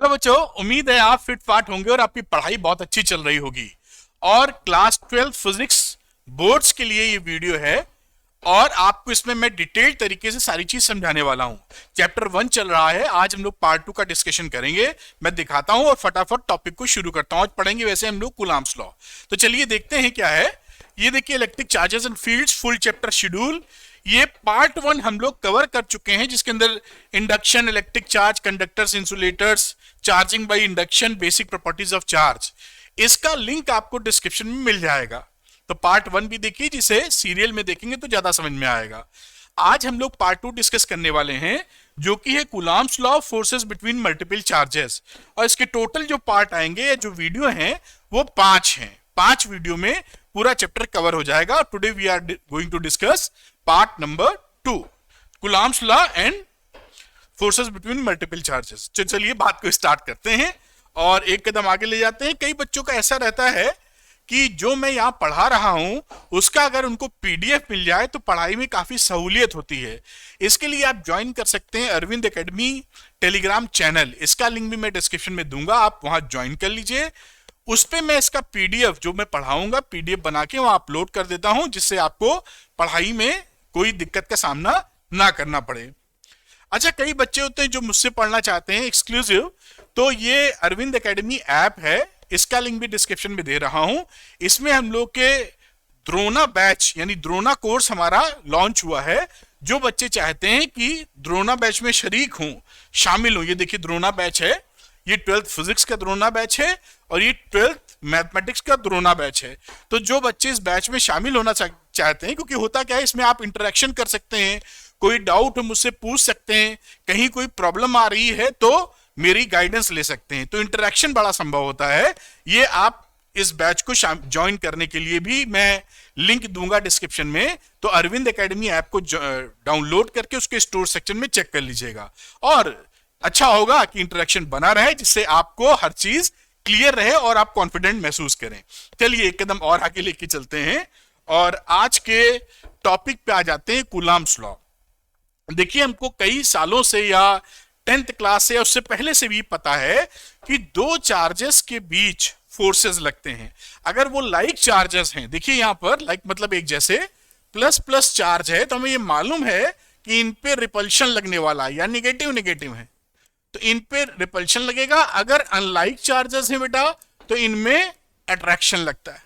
तो बच्चों, उम्मीद है आप फिट फाट होंगे और आपकी पढ़ाई बहुत अच्छी चल रही होगी। और क्लास 12 फिजिक्स बोर्ड्स के लिए ये वीडियो है और आपको इसमें मैं डिटेल तरीके से सारी चीज समझाने वाला हूं। चैप्टर 1 चल रहा है, आज हम लोग पार्ट 2 का डिस्कशन करेंगे। मैं दिखाता हूं और फटाफट टॉपिक को शुरू करता हूं। आज पढ़ेंगे वैसे हम लोग कूलम्ब्स लॉ। तो चलिए देखते हैं क्या है। ये देखिए, electric charges and fields, full chapter schedule. ये पार्ट 1 हम लोग कवर कर चुके हैं, जिसके अंदर induction, electric charge, conductors, insulators, charging by induction, basic properties of charge. इसका लिंक आपको डिस्क्रिप्शन में मिल जाएगा। तो पार्ट 1 भी देखिए, जिसे सीरियल में देखेंगे तो ज्यादा समझ में आएगा। आज हम लोग पार्ट 2 डिस्कस करने वाले हैं, जो कि है Coulomb's law, forces between multiple charges. और इसके टोटल जो पार्ट आएंगे, जो वीडियो हैं, वो 5 हैं। 5 वीडियो में पूरा चैप्टर कवर हो जाएगा। Today we are going to discuss part number 2, Coulomb's law and forces between multiple charges. चलिए बात को स्टार्ट करते हैं और एक कदम आगे ले जाते हैं। कई बच्चों का ऐसा रहता है कि जो मैं यहाँ पढ़ा रहा हूं, उसका अगर उनको पीडीएफ मिल जाए तो पढ़ाई में काफी सहूलियत होती है। इसके लिए आप ज्वाइन कर सकते हैं अरविंद एकेडमी टेलीग्राम चैनल। इसका लिंक भी मैं डिस्क्रिप्शन में दूंगा, आप वहां ज्वाइन कर लीजिए। उस पे मैं इसका पीडीएफ जो मैं पढ़ाऊंगा, पीडीएफ बना के वहां अपलोड कर देता हूं, जिससे आपको पढ़ाई में कोई दिक्कत का सामना ना करना पड़े। अच्छा, कई बच्चे होते हैं जो मुझसे पढ़ना चाहते हैं एक्सक्लूसिव, तो ये अरविंद एकेडमी ऐप है, इसका लिंक भी डिस्क्रिप्शन में दे रहा हूं। इसमें हम लोग के द्रोणा बैच यानी द्रोणा कोर्स हमारा लॉन्च हुआ है। जो बच्चे चाहते हैं कि द्रोणा बैच में शरीक हों, शामिल हों, ये देखिए द्रोणा बैच है। ये 12th फिजिक्स का द्रोणा बैच है और ये 12th मैथमेटिक्स का द्रोणा बैच है। तो जो बच्चे इस बैच में शामिल होना चाहते हैं, क्योंकि होता क्या है, इसमें आप इंटरेक्शन कर सकते हैं, कोई डाउट मुझसे पूछ सकते हैं, कहीं कोई प्रॉब्लम आ रही है तो मेरी गाइडेंस ले सकते हैं। तो इंटरेक्शन बड़ा संभव होता है। ये आप इस बैच को ज्वाइन करने के लिए भी मैं लिंक दूंगा डिस्क्रिप्शन में। तो अरविंद एकेडमी ऐप को डाउनलोड करके उसके स्टोर सेक्शन में चेक कर लीजिएगा। और अच्छा होगा कि इंटरेक्शन बना रहे, जिससे आपको हर चीज क्लियर रहे और आप कॉन्फिडेंट महसूस करें। चलिए एक कदम और आगे लेके चलते हैं और आज के टॉपिक पे आ जाते हैं, कूलम्ब्स लॉ। देखिए, हमको कई सालों से या 10th क्लास से या उससे पहले से भी पता है कि दो चार्जेस के बीच फोर्सेस लगते हैं। अगर वो लाइक चार्जेस हैं, देखिए यहां पर लाइक मतलब एक जैसे, प्लस प्लस चार्ज है, तो हमें ये मालूम है कि इन पे रिपल्शन लगने वाला है या निगेटिव निगेटिव है, तो इन पे रिपल्शन लगेगा। अगर अनलाइक चार्जेस हैं बेटा, तो इनमें अट्रैक्शन लगता है।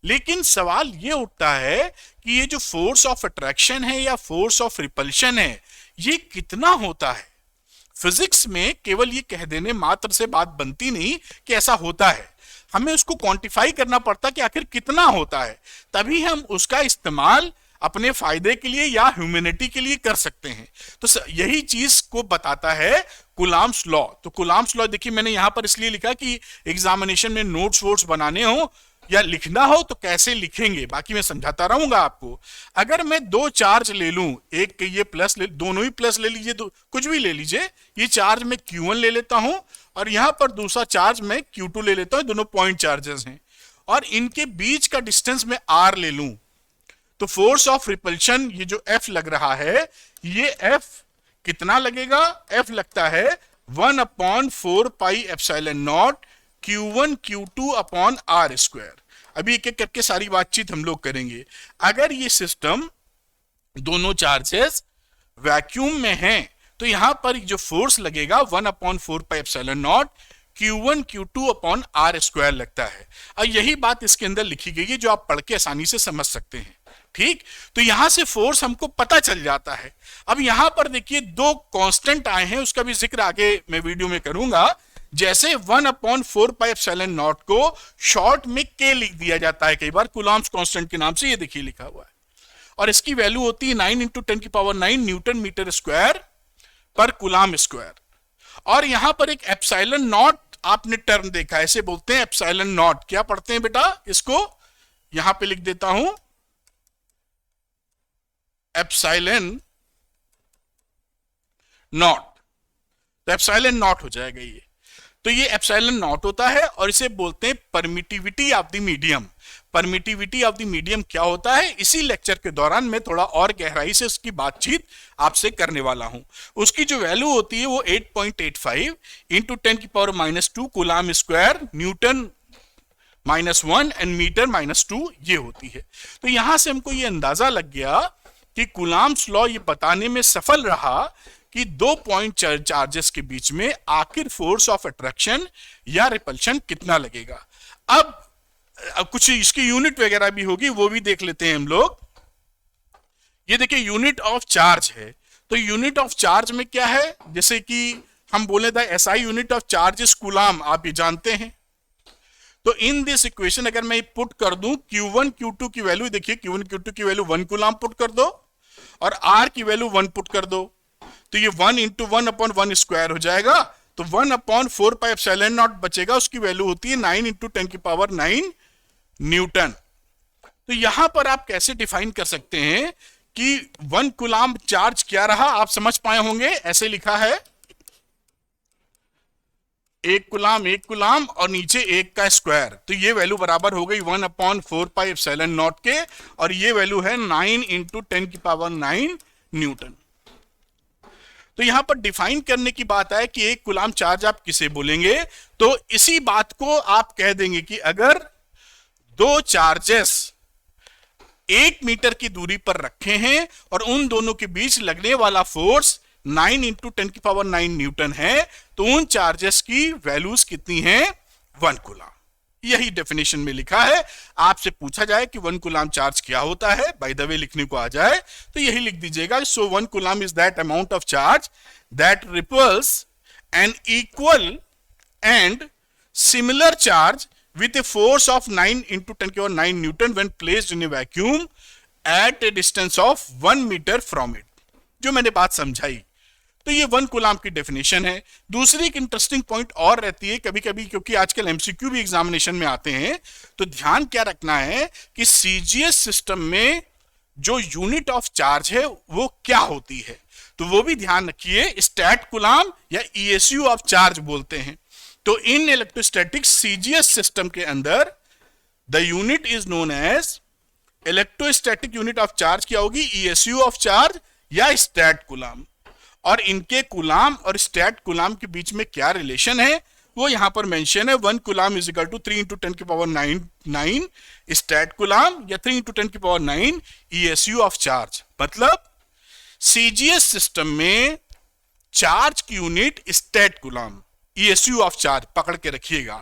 लेकिन सवाल ये उठता है कि ये जो फोर्स ऑफ अट्रैक्शन है या फोर्स ऑफ रिपल्शन है, ये कितना होता है। फिजिक्स में केवल ये कह देने मात्र से बात बनती नहीं कि ऐसा होता है, हमें उसको क्वांटिफाई करना पड़ता कि आखिर कितना होता है, तभी हम उसका इस्तेमाल अपने फायदे के लिए या ह्यूमैनिटी के लिए कर सकते हैं। तो यही चीज को बताता है कूलम्ब्स लॉ। तो कूलम्ब्स लॉ देखिए, मैंने यहां पर इसलिए लिखा कि एग्जामिनेशन में नोट्स वोट्स बनाने हो या लिखना हो तो कैसे लिखेंगे, बाकी मैं समझाता रहूंगा आपको। अगर मैं दो चार्ज ले लूं, एक ये प्लस ले, दोनों ही प्लस ले लीजिए, कुछ भी ले लीजिए। ये चार्ज मैं Q1 ले लेता हूं और यहां पर दूसरा चार्ज मैं Q2 ले लेता हूं। दोनों पॉइंट चार्जेस हैं और इनके बीच का डिस्टेंस मैं R ले लूं, तो फोर्स ऑफ रिपल्शन ये जो F लग रहा है, ये F कितना लगेगा? F लगता है 1/4 pi epsilon naught Q1 Q2 upon R square. अभी एक एक करके सारी बातचीत हम लोग करेंगे। अगर ये सिस्टम दोनों चार्जेस वैक्यूम में हैं, तो यहां पर जो फोर्स लगेगा 1/4 pi epsilon naught Q1 Q2 upon R square लगता है। और यही बात इसके अंदर लिखी गई है, जो आप पढ़ के आसानी से समझ सकते हैं। ठीक, तो यहां से फोर्स हमको पता चल जाता है। अब यहां पर देखिए दो कांस्टेंट आए हैं, उसका भी जिक्र आगे मैं वीडियो में करूंगा। जैसे 1/4 पाई एप्सिलॉन नॉट को शॉर्ट में K लिख दिया जाता है कई बार कूलम्ब्स कांस्टेंट के नाम से, ये देखिए लिखा हुआ है, और इसकी वैल्यू होती है 9 × 10⁹ न्यूटन मीटर स्क्वायर पर कूलम्ब स्क्वायर। और यहां पर एक एप्सिलॉन नॉट आपने टर्म देखा, ऐसे बोलते हैं एप्सिलॉन नॉट। क्या पढ़ते हैं बेटा? इसको यहां पे लिख देता हूं, एप्सिलॉन नॉट। तो एप्सिलॉन नॉट हो जाएगा ये। तो ये एप्सिलॉन नॉट होता है और इसे बोलते हैं permittivity of the medium. Permittivity of the medium क्या होता है, इसी लेक्चर के दौरान मैं थोड़ा और गहराई से उसकी बातचीत आपसे करने वाला हूं। उसकी जो वैल्यू होती है वो 8.85 into 10⁻⁻² coulomb square newton -1 and metre -2 ये होती है। तो यहां से हमको ये अंदाजा लग गया कि कूलाम्स लॉ ये बताने में सफल रहा कि दो पॉइंट चार्जेस के बीच में आखिर फोर्स ऑफ अट्रैक्शन या रिपल्शन कितना लगेगा। अब कुछ इसकी यूनिट वगैरह भी होगी, वो भी देख लेते हैं हम लोग। ये देखिए यूनिट ऑफ चार्ज है, तो यूनिट ऑफ चार्ज में क्या है, जैसे कि हम बोले था SI unit of charge is coulomb, आप ये जानते हैं। तो इन दिस इक्वेशन अगर मैं पुट कर दूं Q1 Q2 की वैल्यू, देखिए Q1 Q2 की वैल्यू 1 कूलाम पुट कर दो और R की वैल्यू 1 पुट कर दो, तो ये 1 इंटू 1/1 स्क्वायर हो जाएगा। तो 1/4πε0 बचेगा, उसकी वैल्यू होती है 9 इंटू 10⁹ न्यूटन। तो यहां पर आप कैसे डिफाइन कर सकते हैं कि 1 कूलाम चार्ज क्या रहा, आप समझ पाए होंगे। ऐसे लिखा है 1 कूलाम और नीचे 1 का स्क्वायर, तो ये वैल्यू बराबर हो गई 1/4πε0 के, और ये वैल्यू है 9 इंटू 10⁹ न्यूटन। तो यहां पर डिफाइन करने की बात है कि 1 कूलाम चार्ज आप किसे बोलेंगे, तो इसी बात को आप कह देंगे कि अगर दो चार्जेस 1 मीटर की दूरी पर रखे हैं और उन दोनों के बीच लगने वाला फोर्स 9 इंटू 10⁹ न्यूटन है, तो उन चार्जेस की वैल्यूज कितनी हैं, 1 कूलाम। यही डेफिनेशन में लिखा है। आपसे पूछा जाए कि 1 कूलाम चार्ज क्या होता है, बाय द वे लिखने को आ जाए तो यही लिख दीजिएगा। So 1 coulomb is that amount of charge that repels an equal and similar charge with a force of 9 into 10⁹ Newton when placed in a vacuum at a distance of 1 meter from it। जो मैंने बात समझाई, तो ये 1 coulomb की definition है। दूसरी एक इंटरेस्टिंग पॉइंट और रहती है कभी कभी, क्योंकि आजकल एमसीक्यू भी एग्जामिनेशन में आते हैं, तो ध्यान क्या रखना है कि सीजीएस सिस्टम में जो यूनिट ऑफ चार्ज है वो क्या होती है, तो वो भी ध्यान रखिए। स्टैट कूलाम या ईएसयू ऑफ चार्ज बोलते हैं। तो इन इलेक्ट्रोस्टैटिक सीजीएस सिस्टम के अंदर the unit is known as electrostatic unit of charge क्या होगी, ईएसयू ऑफ चार्ज या स्टैट कूलाम। और इनके कूलाम और स्टैट कूलाम के बीच में क्या रिलेशन है वो यहां पर मेंशन है। 1 coulomb is equal to 3 into 10⁹ stat coulomb या 3 इंटू 10⁹ ईएसयू ऑफ चार्ज। मतलब सीजीएस सिस्टम में चार्ज की unit stat coulomb, ESU of charge पकड़ के रखिएगा।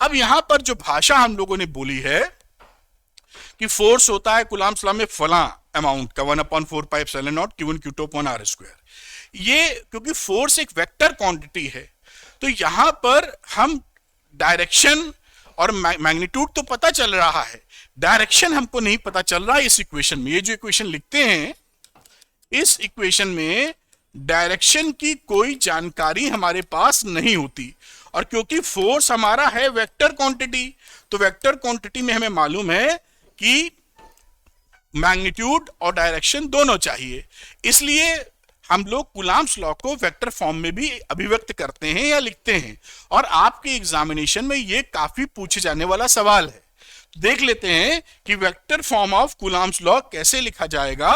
अब यहां पर जो भाषा हम लोगों ने बोली है कि फोर्स होता है कूलाम्स लॉ में फला अमाउंट का 1/4πε0 Q1 Q2/r²। ये क्योंकि फोर्स एक वेक्टर क्वांटिटी है, तो यहां पर हम डायरेक्शन और मैग्नीट्यूड तो पता चल रहा है, डायरेक्शन हमको नहीं पता चल रहा है इस इक्वेशन में। ये जो इक्वेशन लिखते हैं, इस इक्वेशन में डायरेक्शन की कोई जानकारी हमारे पास नहीं होती, और क्योंकि फोर्स हमारा है वेक्टर क्वांटिटी, तो वेक्टर क्वांटिटी में हमें मालूम है कि मैग्नीट्यूड और डायरेक्शन दोनों चाहिए। इसलिए हम लोग कूलाम्स लॉ को वेक्टर फॉर्म में भी अभिव्यक्त करते हैं या लिखते हैं, और आपके एग्जामिनेशन में ये काफी पूछे जाने वाला सवाल है। देख लेते हैं कि vector form of coulombs law कैसे लिखा जाएगा।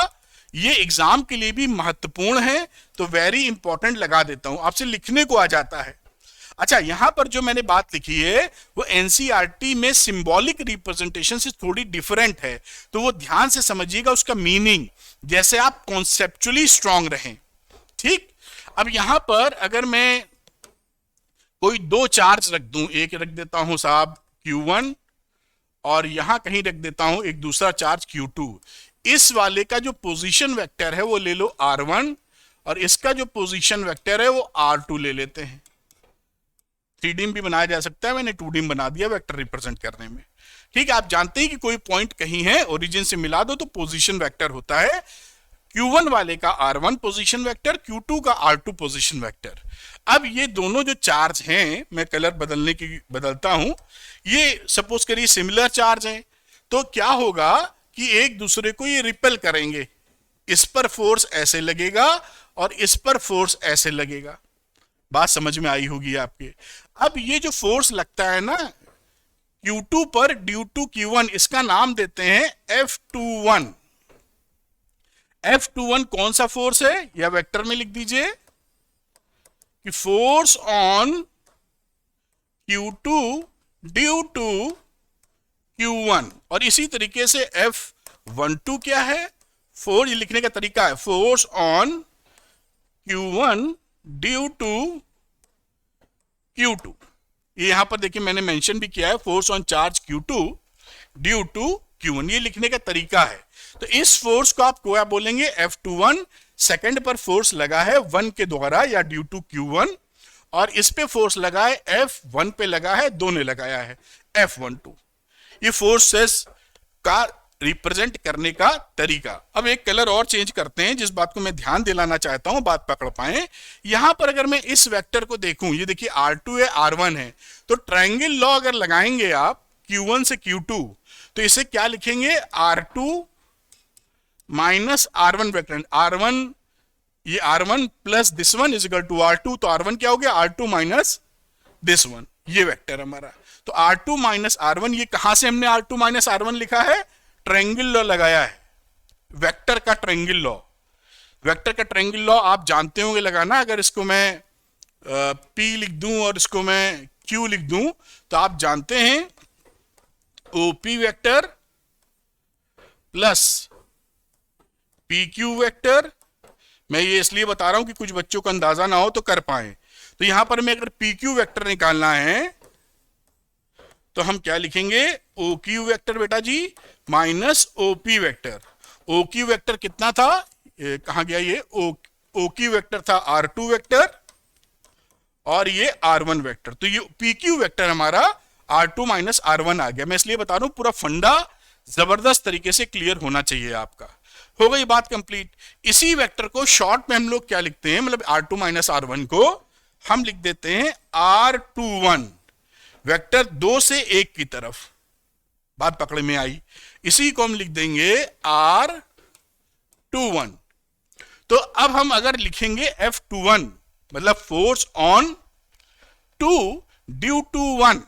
ये एग्जाम के लिए भी महत्वपूर्ण है, तो वेरी इंपॉर्टेंट लगा देता हूं, आपसे लिखने को आ जाता है। अच्छा, यहां पर जो मैंने बात लिखी है वो एनसीईआरटी में सिंबॉलिक रिप्रेजेंटेशन से थोड़ी डिफरेंट है, तो वो ध्यान से समझिएगा उसका मीनिंग, जैसे आप कॉन्सेप्चुअली स्ट्रांग रहें। ठीक, अब यहां पर अगर मैं कोई दो चार्ज रख दूं, एक रख देता हूं साहब Q1 और यहां कहीं रख देता हूं एक दूसरा चार्ज Q2। इस वाले का जो पोजीशन वेक्टर है वो ले लो R1 और इसका जो पोजीशन वेक्टर है वो R2 ले लेते हैं। 3D भी बनाया जा सकता है, मैंने 2D बना दिया वेक्टर रिप्रेजेंट करने में। ठीक है, आप जानते हैं कि कोई पॉइंट कहीं है, ओरिजिन से मिला दो तो पोजीशन वेक्टर होता है। Q1 वाले का R1 पोजीशन वेक्टर, Q2 का R2 पोजीशन वेक्टर। अब ये दोनों जो चार्ज हैं, मैं कलर बदलता हूं, ये सपोज करिए सिमिलर चार्ज है, तो क्या होगा कि एक दूसरे को ये रिपेल करेंगे। इस पर फोर्स ऐसे लगेगा और इस पर फोर्स ऐसे लगेगा। बात समझ में आई होगी आपके। अब ये जो फोर्स लगता है ना Q2 पर ड्यू टू Q1, इसका नाम देते हैं F21। F21 कौन सा फोर्स है, या वेक्टर में लिख दीजिए कि force on Q2 due to Q1। और इसी तरीके से F12 क्या है, फोर्स लिखने का तरीका है force on Q1 due to Q2। ये यहां पर देखिए मैंने मेंशन भी किया है, force on charge Q2 due to Q1, ये लिखने का तरीका है। तो इस फोर्स को आप क्या बोलेंगे, F21। सेकंड पर फोर्स लगा है 1 के द्वारा या ड्यू टू Q1, और इस पे फोर्स लगा है F1 पे लगा है, 2 ने लगाया है F12। ये फोर्सेस का रिप्रेजेंट करने का तरीका। अब एक कलर और चेंज करते हैं, जिस बात को मैं ध्यान दिलाना चाहता हूं बात पकड़ पाए। यहां पर अगर मैं इस वेक्टर को देखूं, ये देखिए R2 है R1 है, तो ट्रायंगल लॉ अगर लगाएंगे आप Q1 से Q2, तो इसे क्या लिखेंगे, R2 minus R1 vector. R1 ये R1 plus this one is equal to R2, तो R1 क्या हो गया, R2 माइनस दिस वन, ये वेक्टर हमारा। तो R2 माइनस R1, ये कहां से हमने R2 माइनस R1 लिखा है, ट्रायंगल लॉ लगाया है, वेक्टर का ट्रायंगल लॉ। वेक्टर का ट्रायंगल लॉ आप जानते होंगे लगाना। अगर इसको मैं P लिख दूं और इसको मैं Q लिख दूं, तो आप जानते हैं OP vector plus PQ vector. मैं ये इसलिए बता रहा हूं कि कुछ बच्चों को अंदाजा ना हो तो कर पाए। तो यहां पर मैं अगर PQ वेक्टर निकालना है तो हम क्या लिखेंगे, OQ वेक्टर बेटा जी minus OP vector. OQ vector कितना था, कहां गया ये, OQ वेक्टर था R2 वेक्टर और ये R1 वेक्टर। तो ये PQ वेक्टर हमारा R2 माइनस R1 आ गया। मैं इसलिए बता रहा हूं, पूरा फंडा जबरदस्त तरीके से क्लियर होना चाहिए आपका। हो गई बात कंप्लीट। इसी वेक्टर को शॉर्ट में हम लोग क्या लिखते हैं, मतलब R2 माइनस R1 को हम लिख देते हैं R21, वेक्टर 2 से 1 की तरफ। बात पकड़ में आई। इसी को हम लिख देंगे R21। तो अब हम अगर लिखेंगे F21 मतलब फोर्स ऑन 2 ड्यू टू 1,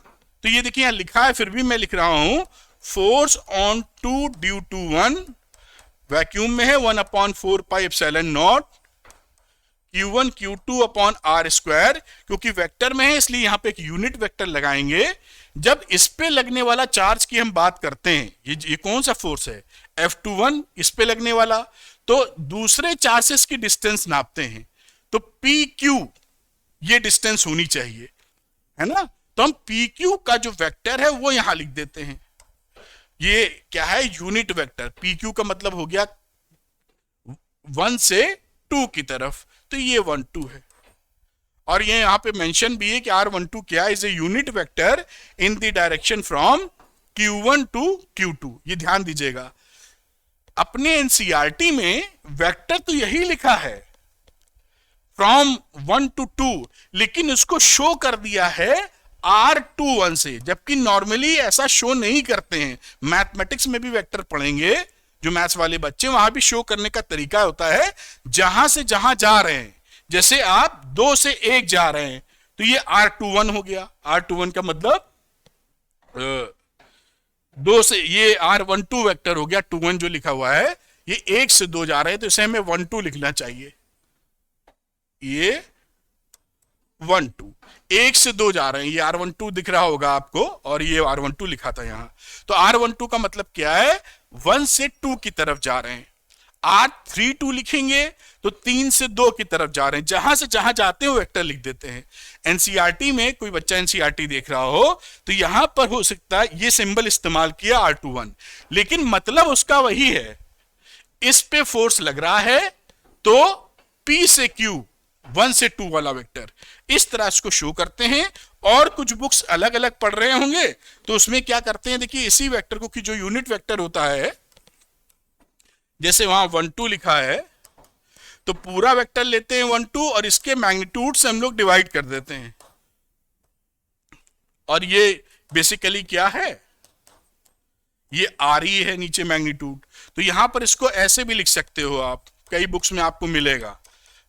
तो ये देखिए यहां लिखा है, फिर भी मैं लिख रहा हूं force on 2 due to 1, vacuum में है 1/4 pi epsilon naught Q1 Q2 upon R square. क्योंकि वेक्टर में है इसलिए यहां पे एक यूनिट वेक्टर लगाएंगे। जब इस पे लगने वाला चार्ज की हम बात करते हैं, ये कौन सा फोर्स है, F21, इस पे लगने वाला, तो दूसरे चार्जेस की डिस्टेंस नापते हैं, तो PQ ये डिस्टेंस होनी चाहिए, है ना। तो हम PQ का जो वेक्टर है वो यहां लिख देते हैं। ये क्या है, यूनिट वेक्टर। PQ का मतलब हो गया 1 से 2 की तरफ, तो ये 1 2 है। और ये यहां पे मेंशन भी है कि R12 क्या is a unit vector in the direction from Q1 to Q2। ये ध्यान दीजिएगा, अपने एनसीईआरटी में वेक्टर तो यही लिखा है फ्रॉम 1 to 2, लेकिन उसको शो कर दिया है R21 से, जबकि नॉर्मली ऐसा शो नहीं करते हैं। मैथमेटिक्स में भी वेक्टर पढ़ेंगे, जो मैथ्स वाले बच्चे, वहां भी शो करने का तरीका होता है जहां से जहां जा रहे हैं। जैसे आप 2 से 1 जा रहे हैं तो ये R21 हो गया। R21 का मतलब 2 से, ये R12 वेक्टर हो गया। 21 जो लिखा हुआ है ये 1 से 2 जा रहे हैं, तो इसे हमें 1 2 लिखना चाहिए। ये 1 2, 1 से 2 जा रहे हैं, ये R12 दिख रहा होगा आपको, और ये R12 लिखा था यहां। तो R12 का मतलब क्या है, 1 से 2 की तरफ जा रहे हैं। R32 लिखेंगे तो 3 से 2 की तरफ जा रहे हैं। जहां से जहां जाते हो वेक्टर लिख देते हैं। एनसीईआरटी में कोई बच्चा एनसीईआरटी देख रहा हो तो यहां पर हो सकता है ये सिंबल इस्तेमाल किया R21, लेकिन मतलब उसका वही है। इस पे फोर्स लग रहा है तो P से Q 1 से 2 वाला वेक्टर, इस तरह इसको शो करते हैं। और कुछ बुक्स अलग अलग पढ़ रहे होंगे तो उसमें क्या करते हैं, देखिए इसी वेक्टर को, कि जो यूनिट वेक्टर होता है, जैसे वहां 1 2 लिखा है, तो पूरा वेक्टर लेते हैं 1 2 और इसके मैग्नीट्यूड से हम लोग डिवाइड कर देते हैं। और ये बेसिकली क्या है, ये RE है नीचे मैग्नीट्यूड। तो यहां पर इसको ऐसे भी लिख सकते हो आप, कई बुक्स में आपको मिलेगा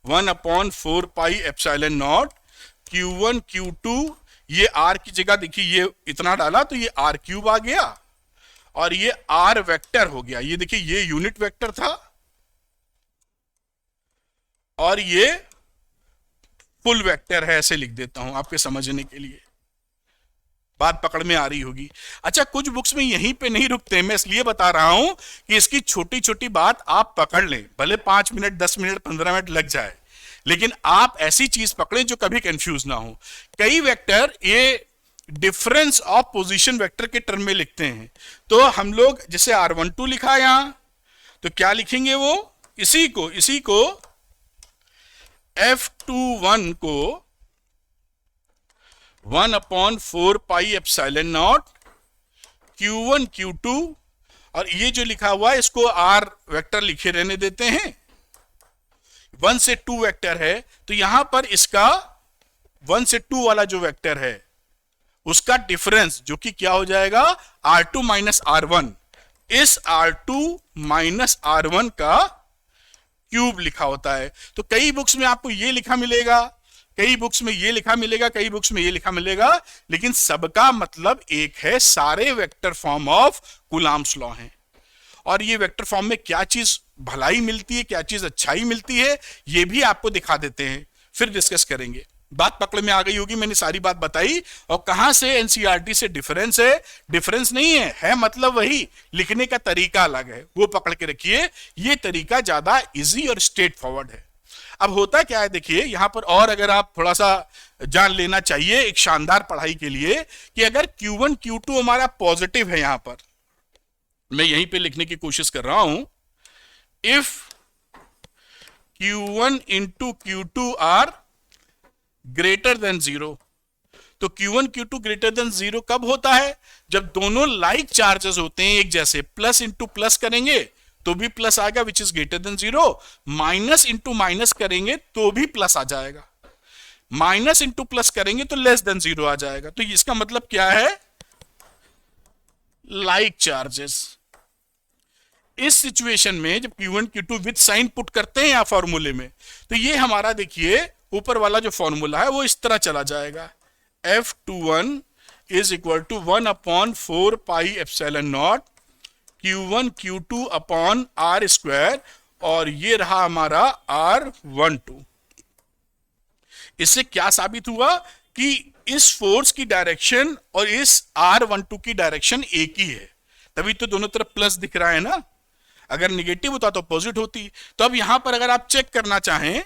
1/4 pi epsilon naught Q1 Q2, ये R की जगह देखिए ये इतना डाला तो ये R क्यूब आ गया और ये R वेक्टर हो गया। ये देखिए ये यूनिट वेक्टर था और ये फुल वेक्टर है, ऐसे लिख देता हूं आपके समझने के लिए, बात पकड़ में आ रही होगी। अच्छा, कुछ बुक्स में यहीं पे नहीं रुकते, मैं इसलिए बता रहा हूं कि इसकी छोटी छोटी बात आप पकड़ लें, भले 5 मिनट 10 मिनट 15 मिनट लग जाए, लेकिन आप ऐसी चीज पकड़ें जो कभी कंफ्यूज ना हो। कई वेक्टर ये डिफरेंस ऑफ पोजीशन वेक्टर के टर्म में लिखते हैं, तो हम लोग जैसे R12 लिखा यहां, तो क्या लिखेंगे वो इसी को F21 को 1/4 pi epsilon naught Q1 Q2, और ये जो लिखा हुआ है इसको R वेक्टर लिखे रहने देते हैं, 1 से 2 वेक्टर है, तो यहां पर इसका 1 से 2 वाला जो वेक्टर है उसका डिफरेंस जो कि क्या हो जाएगा R2 माइनस R1, इस R2 माइनस R1 का क्यूब लिखा होता है। तो कई बुक्स में आपको ये लिखा मिलेगा, कई बुक्स में ये लिखा मिलेगा, कई बुक्स में ये लिखा मिलेगा, लेकिन सबका मतलब एक है, सारे vector form of Coulomb's law हैं। और ये वेक्टर फॉर्म में क्या चीज भलाई मिलती है, क्या चीज अच्छाई मिलती है, ये भी आपको दिखा देते हैं, फिर डिस्कस करेंगे। बात पकड़ में आ गई होगी, मैंने सारी बात बताई। और कहां से एनसीईआरटी से डिफरेंस है, डिफरेंस नहीं है मतलब वही, लिखने का तरीका अलग है, वो पकड़ के रखिए। ये तरीका ज्यादा इजी और स्ट्रेट फॉरवर्ड है। अब होता क्या है देखिए यहां पर, और अगर आप थोड़ा सा जान लेना चाहिए एक शानदार पढ़ाई के लिए, कि अगर Q1 Q2 हमारा पॉजिटिव है, यहां पर मैं यहीं पे लिखने की कोशिश कर रहा हूं, if Q1 into Q2 are greater than 0, तो Q1 Q2 ग्रेटर देन 0 कब होता है, जब दोनों लाइक चार्जेस होते हैं एक जैसे। प्लस इंटू प्लस करेंगे तो भी प्लस आएगा which is greater than 0, minus into minus करेंगे तो भी प्लस आ जाएगा, माइनस इंटू प्लस करेंगे तो लेस देन 0 आ जाएगा। तो इसका मतलब क्या है, लाइक चार्जेस। इस सिचुएशन में जब Q1 Q2 with sign put करते हैं यहां फॉर्मूले में, तो ये हमारा देखिए ऊपर वाला जो फॉर्मूला है वो इस तरह चला जाएगा, F21 is equal to 1/4 pi epsilon naught Q1 Q2 upon R square, और ये रहा हमारा R12। इससे क्या साबित हुआ कि इस फोर्स की डायरेक्शन और इस R12 की डायरेक्शन एक ही है, तभी तो दोनों तरफ प्लस दिख रहा है ना, अगर निगेटिव होता तो अपोजिट होती। तो अब यहां पर अगर आप चेक करना चाहें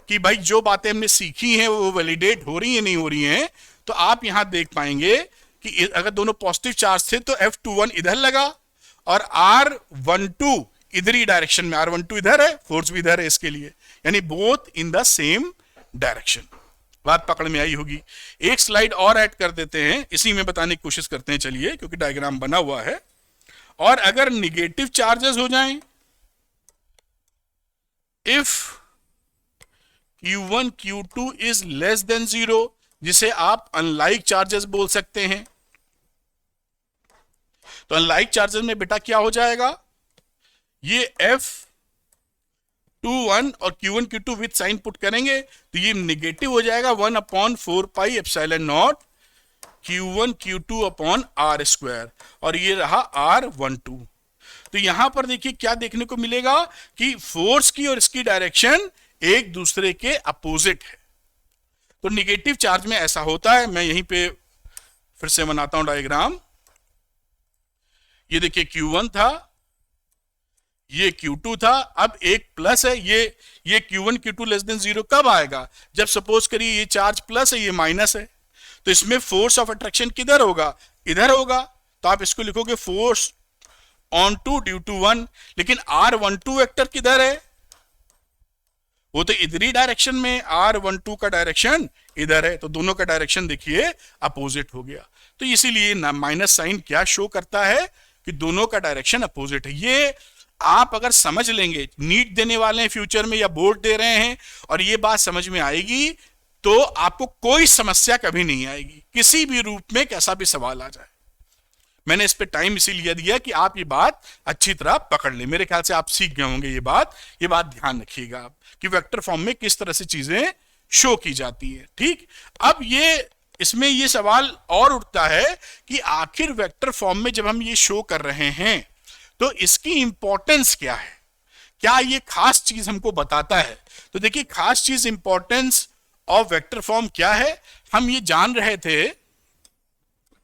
कि भाई जो बातें हमने सीखी हैं वो वैलिडेट हो रही है नहीं हो रही हैं, तो आप यहां देख पाएंगे कि अगर दोनों पॉजिटिव चार्ज थे तो F21 इधर लगा और R12 इधर ही डायरेक्शन में, R12 इधर है, फोर्स भी इधर है इसके लिए, यानी both in the same direction. बात पकड़ में आई होगी। एक स्लाइड और ऐड कर देते हैं, इसी में बताने की कोशिश करते हैं चलिए, क्योंकि डायग्राम बना हुआ है। और अगर निगेटिव चार्जेस हो जाएं, if Q1 Q2 is less than 0, जिसे आप अनलाइक चार्जेस बोल सकते हैं, तो अनलाइक चार्जेस में बेटा क्या हो जाएगा, ये F21 और Q1 Q2 with sign put करेंगे तो ये निगेटिव हो जाएगा 1/4 pi epsilon naught Q1 Q2 upon R square, और ये रहा R12। तो यहां पर देखिए क्या देखने को मिलेगा कि फोर्स की और इसकी डायरेक्शन एक दूसरे के अपोजिट है। तो निगेटिव चार्ज में ऐसा होता है, मैं यहीं पे फिर से बनाता हूं डायग्राम। ये देखिए Q1 था, ये Q2 था, अब एक प्लस है, ये Q1 Q2 लेस देन 0 कब आएगा, जब सपोज करिए ये चार्ज प्लस है ये माइनस है, तो इसमें फोर्स ऑफ अट्रैक्शन किधर होगा, इधर होगा, तो आप इसको लिखोगे force on two due to 1। लेकिन R12 वेक्टर किधर है, वो तो इधर ही डायरेक्शन में, R12 का डायरेक्शन इधर है, तो दोनों का डायरेक्शन देखिए अपोजिट हो गया। तो इसीलिए माइनस साइन क्या शो करता है कि दोनों का डायरेक्शन अपोजिट है। ये आप अगर समझ लेंगे, नीट देने वाले हैं फ्यूचर में या बोर्ड दे रहे हैं, और ये बात समझ में आएगी तो आपको कोई समस्या कभी नहीं आएगी, किसी भी रूप में कैसा भी सवाल आ जाए। मैंने इस पे टाइम इसीलिए दिया कि आप ये बात अच्छी तरह पकड़ ले। मेरे ख्याल से आप सीख गए होंगे ये बात ध्यान रखिएगा आप कि वेक्टर फॉर्म में किस तरह से चीजें शो की जाती है। ठीक, अब ये इसमें ये सवाल और उठता है कि आखिर वेक्टर फॉर्म में जब हम ये शो कर रहे हैं तो इसकी इंपॉर्टेंस क्या है, क्या ये खास चीज हमको बताता है? तो देखिए खास चीज इंपॉर्टेंस ऑफ वेक्टर फॉर्म क्या है, हम ये जान रहे थे।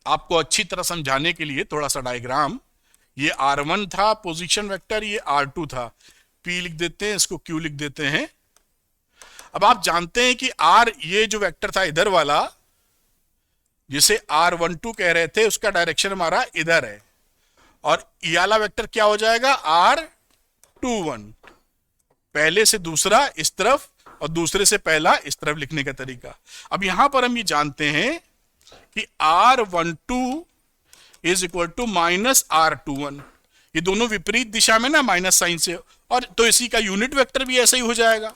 आपको अच्छी तरह समझाने के लिए थोड़ा सा डायग्राम, ये R1 था पोजीशन वेक्टर, ये R2 था, P लिख देते हैं, इसको Q लिख देते हैं। अब आप जानते हैं कि R ये जो वेक्टर था इधर वाला, जिसे R12 कह रहे थे, उसका डायरेक्शन हमारा इधर है, और ये वाला वेक्टर क्या हो जाएगा R21। पहले से दूसरा इस तरफ और दूसरे से पहला इस तरफ लिखने का तरीका। अब यहां पर हम ये जानते हैं कि R12 is equal to minus R21, ये दोनों विपरीत दिशा में ना माइनस साइन से, और तो इसी का यूनिट वेक्टर भी ऐसा ही हो जाएगा।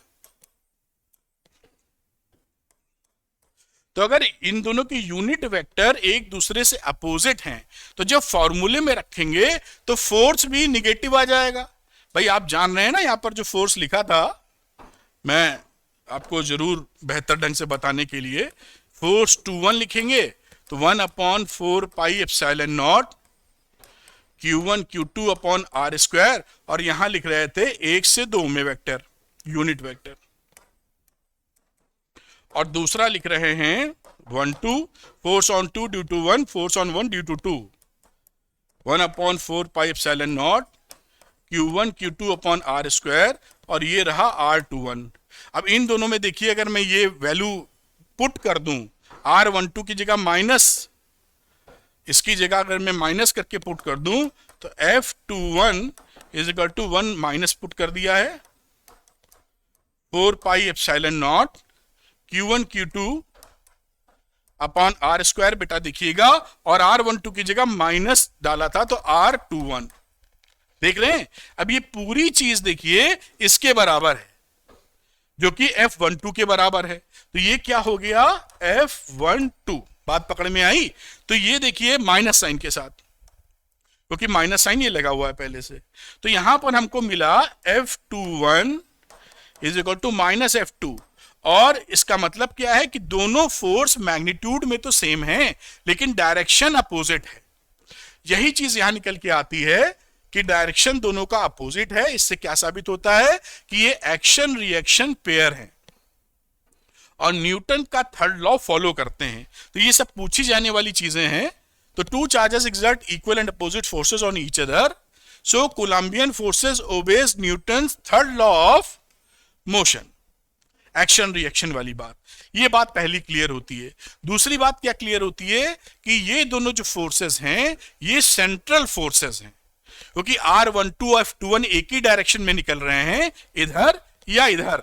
तो अगर इन दोनों की यूनिट वेक्टर एक दूसरे से अपोजिट हैं तो जब फॉर्मूले में रखेंगे तो फोर्स भी निगेटिव आ जाएगा। भाई आप जान रहे हैं ना, यहां पर जो फोर्स लिखा था, मैं आपको जरूर बेहतर ढंग से बताने के लिए फोर्स 21 लिखेंगे तो 1/4 pi epsilon naught Q1 Q2 upon R square, और यहां लिख रहे थे 1 से 2 में वेक्टर, यूनिट वेक्टर, और दूसरा लिख रहे हैं 1 2 force on 2 due to 1, force on 1 due to 2, 1/4 pi epsilon naught Q1 Q2 upon R square, और ये रहा R21। अब इन दोनों में देखिए, अगर मैं ये वैल्यू पुट कर दूं, R12 की जगह माइनस, इसकी जगह अगर मैं माइनस करके पुट कर दूं तो F21 is equal to 1 minus put कर दिया है 4 pi epsilon naught Q1 Q2 upon R square. बेटा देखिएगा, और R12 की जगह माइनस डाला था तो R21, देख रहे हैं? अब ये पूरी चीज देखिए इसके बराबर है, जो कि F12 के बराबर है। तो ये क्या हो गया F12, बात पकड़ में आई? तो ये देखिए माइनस साइन के साथ, क्योंकि माइनस साइन ये लगा हुआ है पहले से, तो यहां पर हमको मिला F21 is equal to minus F2। और इसका मतलब क्या है कि दोनों फोर्स मैग्नीट्यूड में तो सेम है लेकिन डायरेक्शन अपोजिट है। यही चीज यहां निकल के आती है कि डायरेक्शन दोनों का अपोजिट है। इससे क्या साबित होता है कि ये एक्शन रिएक्शन पेयर है और न्यूटन का थर्ड लॉ फॉलो करते हैं। तो ये सब पूछी जाने वाली चीजें हैं। तो two charges exert equal and opposite forces on each other, so Coulombian forces obey Newton's third law of motion, action reaction वाली बात। ये बात पहली क्लियर होती है। दूसरी बात क्या क्लियर होती है कि ये दोनों जो फोर्सेस हैं ये सेंट्रल फोर्सेस हैं, क्योंकि R12 और F21 एक ही डायरेक्शन में निकल रहे हैं, इधर या इधर।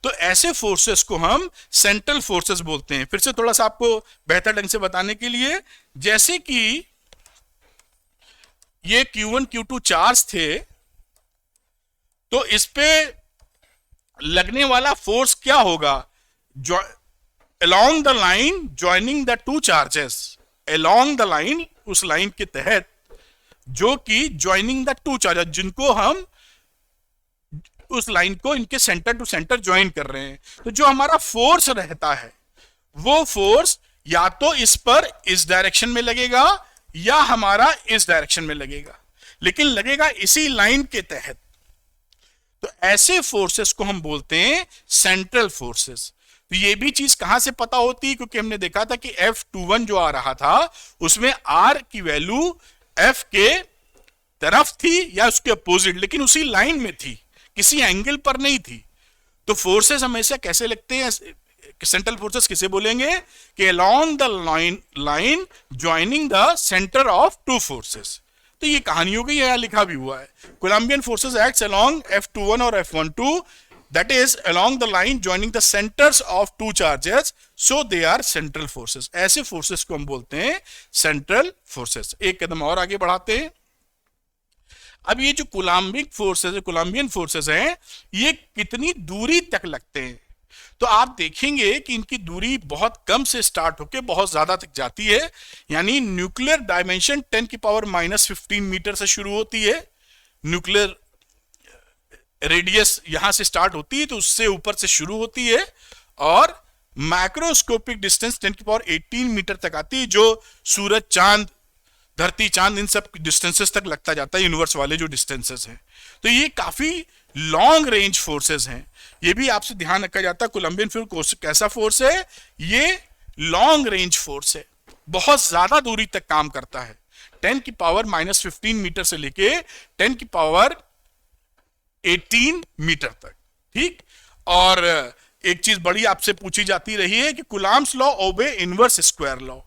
तो ऐसे फोर्सेस को हम सेंट्रल फोर्सेस बोलते हैं। फिर से थोड़ा सा आपको बेहतर ढंग से बताने के लिए, जैसे कि ये Q1 Q2 चार्ज थे, तो इस पे लगने वाला फोर्स क्या होगा? along the line joining the two charges, along the line, उस लाइन के तहत जो कि ज्वाइनिंग द टू चार्जेस, जिनको हम उस लाइन को इनके सेंटर टू सेंटर ज्वाइन कर रहे हैं, तो जो हमारा फोर्स रहता है वो फोर्स या तो इस पर इस डायरेक्शन में लगेगा या हमारा इस डायरेक्शन में लगेगा, लेकिन लगेगा इसी लाइन के तहत। तो ऐसे फोर्सेस को हम बोलते हैं सेंट्रल फोर्सेस। तो ये भी चीज कहां से पता होती है? क्योंकि हमने देखा था कि F21 जो आ रहा था उसमें R की वैल्यू F के तरफ थी या उसके अपोजिट, लेकिन उसी लाइन में थी, किसी एंगल पर नहीं थी। तो फोर्सेस हमेशा कैसे लगते हैं? सेंट्रल फोर्सेस किसे बोलेंगे? कि along the line joining the centre of two forces. तो ये कहानी हो गई है, यहां लिखा भी हुआ है। Colombian forces acts along F21 और F12, that is along the line joining the centers of two charges, so they are central forces। ऐसे फोर्सेस को हम बोलते हैं सेंट्रल फोर्सेस। एक कदम और आगे बढ़ाते हैं। अब ये जो कोलंबिक फोर्सेस है, कोलंबियन फोर्सेस हैं, ये कितनी दूरी तक लगते हैं? तो आप देखेंगे कि इनकी दूरी बहुत कम से स्टार्ट होकर बहुत ज्यादा तक जाती है। यानी न्यूक्लियर डायमेंशन 10⁻⁻15 मीटर से शुरू होती है, न्यूक्लियर रेडियस यहां से स्टार्ट होती है तो उससे ऊपर से शुरू होती है, और माइक्रोस्कोपिक डिस्टेंस 10⁻18 मीटर तक आती है, जो सूरज, चांद, धरती, चांद, इन सब डिस्टेंसेस तक लगता जाता है, यूनिवर्स वाले जो डिस्टेंसेस हैं। तो ये काफी लॉन्ग रेंज फोर्सेस हैं। ये भी आपसे ध्यान रखा जाता है, कोलंबियन फोर्स कैसा फोर्स है, ये लॉन्ग रेंज फोर्स है, बहुत ज्यादा दूरी तक काम करता है, 10⁻⁻15 मीटर से लेके 10⁻18 मीटर तक। ठीक। और एक चीज बड़ी आपसे पूछी जाती रही है कि Coulomb's law obey inverse square law.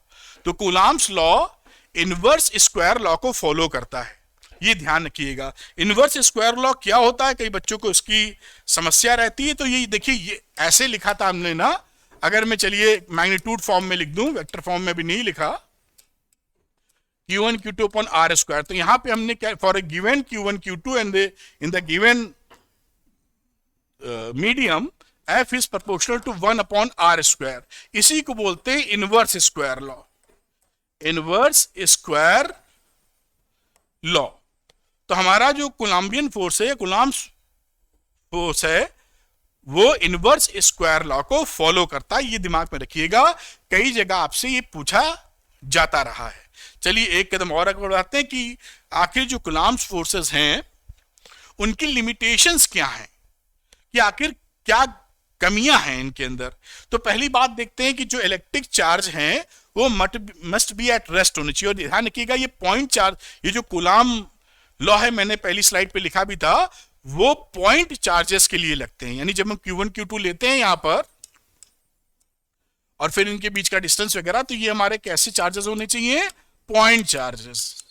तो Coulomb's law inverse square law को फॉलो करता है, ये ध्यान रखिएगा। इनवर्स स्क्वायर लॉ क्या होता है, कई बच्चों को इसकी समस्या रहती है। तो ये देखिए, ये ऐसे लिखा था हमने ना, अगर मैं चलिए मैग्नीट्यूड फॉर्म में लिख दूं, वेक्टर फॉर्म में भी नहीं लिखा, Q1 Q2 upon R square. तो यहां पे हमने क्या, for a given Q1 Q2 and in the given medium F is proportional to 1 upon R square, इसी को बोलते हैं inverse square law, inverse square law. तो हमारा जो कोलंबियन फोर्स है, कूलम्ब्स फोर्स है, वो इनवर्स स्क्वायर लॉ को फॉलो करता है, ये दिमाग में रखिएगा, कई जगह आपसे ये पूछा जाता रहा है। चलिए एक कदम और आगे बढ़ाते हैं कि आखिर जो कूलम्ब्स फोर्सेस हैं उनकी लिमिटेशंस क्या हैं, कि आखिर क्या कमियां हैं इनके अंदर। तो पहली बात देखते हैं कि जो इलेक्ट्रिक चार्ज हैं वो मस्ट बी एट रेस्ट होनी चाहिए। और ध्यान रखिएगा, ये पॉइंट चार्ज, ये जो कूलम्ब लॉ है, मैंने पहली स्लाइड पे लिखा भी था, वो पॉइंट चार्जेस के लिए लगते हैं। यानी जब हम Q1 Q2 लेते हैं यहां पर और फिर इनके बीच का डिस्टेंस वगैरह, तो ये हमारे कैसे चार्जेस होने चाहिए, पॉइंट चार्जेस।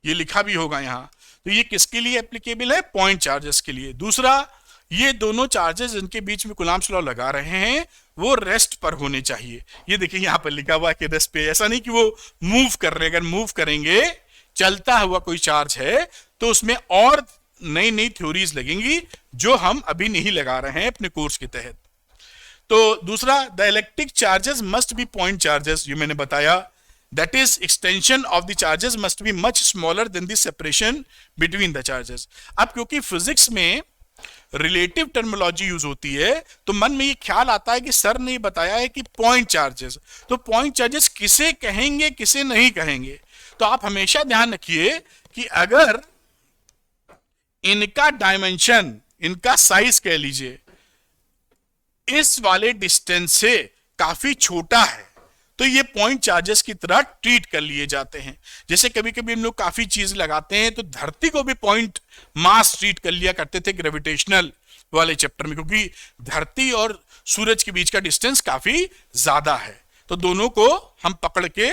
ये लिखा भी होगा यहां। तो ये किसके लिए एप्लीकेबल है, पॉइंट चार्जेस के लिए। दूसरा, ये दोनों चार्जेस जिनके बीच में कूलम्ब्स लॉ लगा रहे हैं वो रेस्ट पर होने चाहिए। ये देखिए यहां पर लिखा हुआ है कि रेस्ट पे, ऐसा नहीं कि वो मूव कर रहे हैं। अगर मूव करेंगे, चलता हुआ कोई चार्ज है, तो उसमें और नई नई थ्योरीज लगेंगी जो हम अभी नहीं लगा रहे हैं अपने कोर्स के तहत। तो दूसरा, the electric charges must be point charges, जो मैंने बताया, that is extension of the charges must be much smaller than the separation between the charges. अब क्योंकि फिजिक्स में रिलेटिव टर्मिनोलॉजी यूज होती है, तो मन में ये ख्याल आता है कि सर ने बताया है कि पॉइंट चार्जेस, तो पॉइंट चार्जेस किसे कहेंगे किसे नहीं कहेंगे। तो आप हमेशा ध्यान रखिए कि अगर इनका डायमेंशन, इनका साइज कह लीजिए, इस वाले डिस्टेंस से काफी छोटा है, तो ये पॉइंट चार्जेस की तरह ट्रीट कर लिए जाते हैं। जैसे कभी कभी हम लोग काफी चीज लगाते हैं, तो धरती को भी पॉइंट मास ट्रीट कर लिया करते थे ग्रेविटेशनल वाले चैप्टर में, क्योंकि धरती और सूरज के बीच का डिस्टेंस काफी ज्यादा है। तो दोनों को हम पकड़ के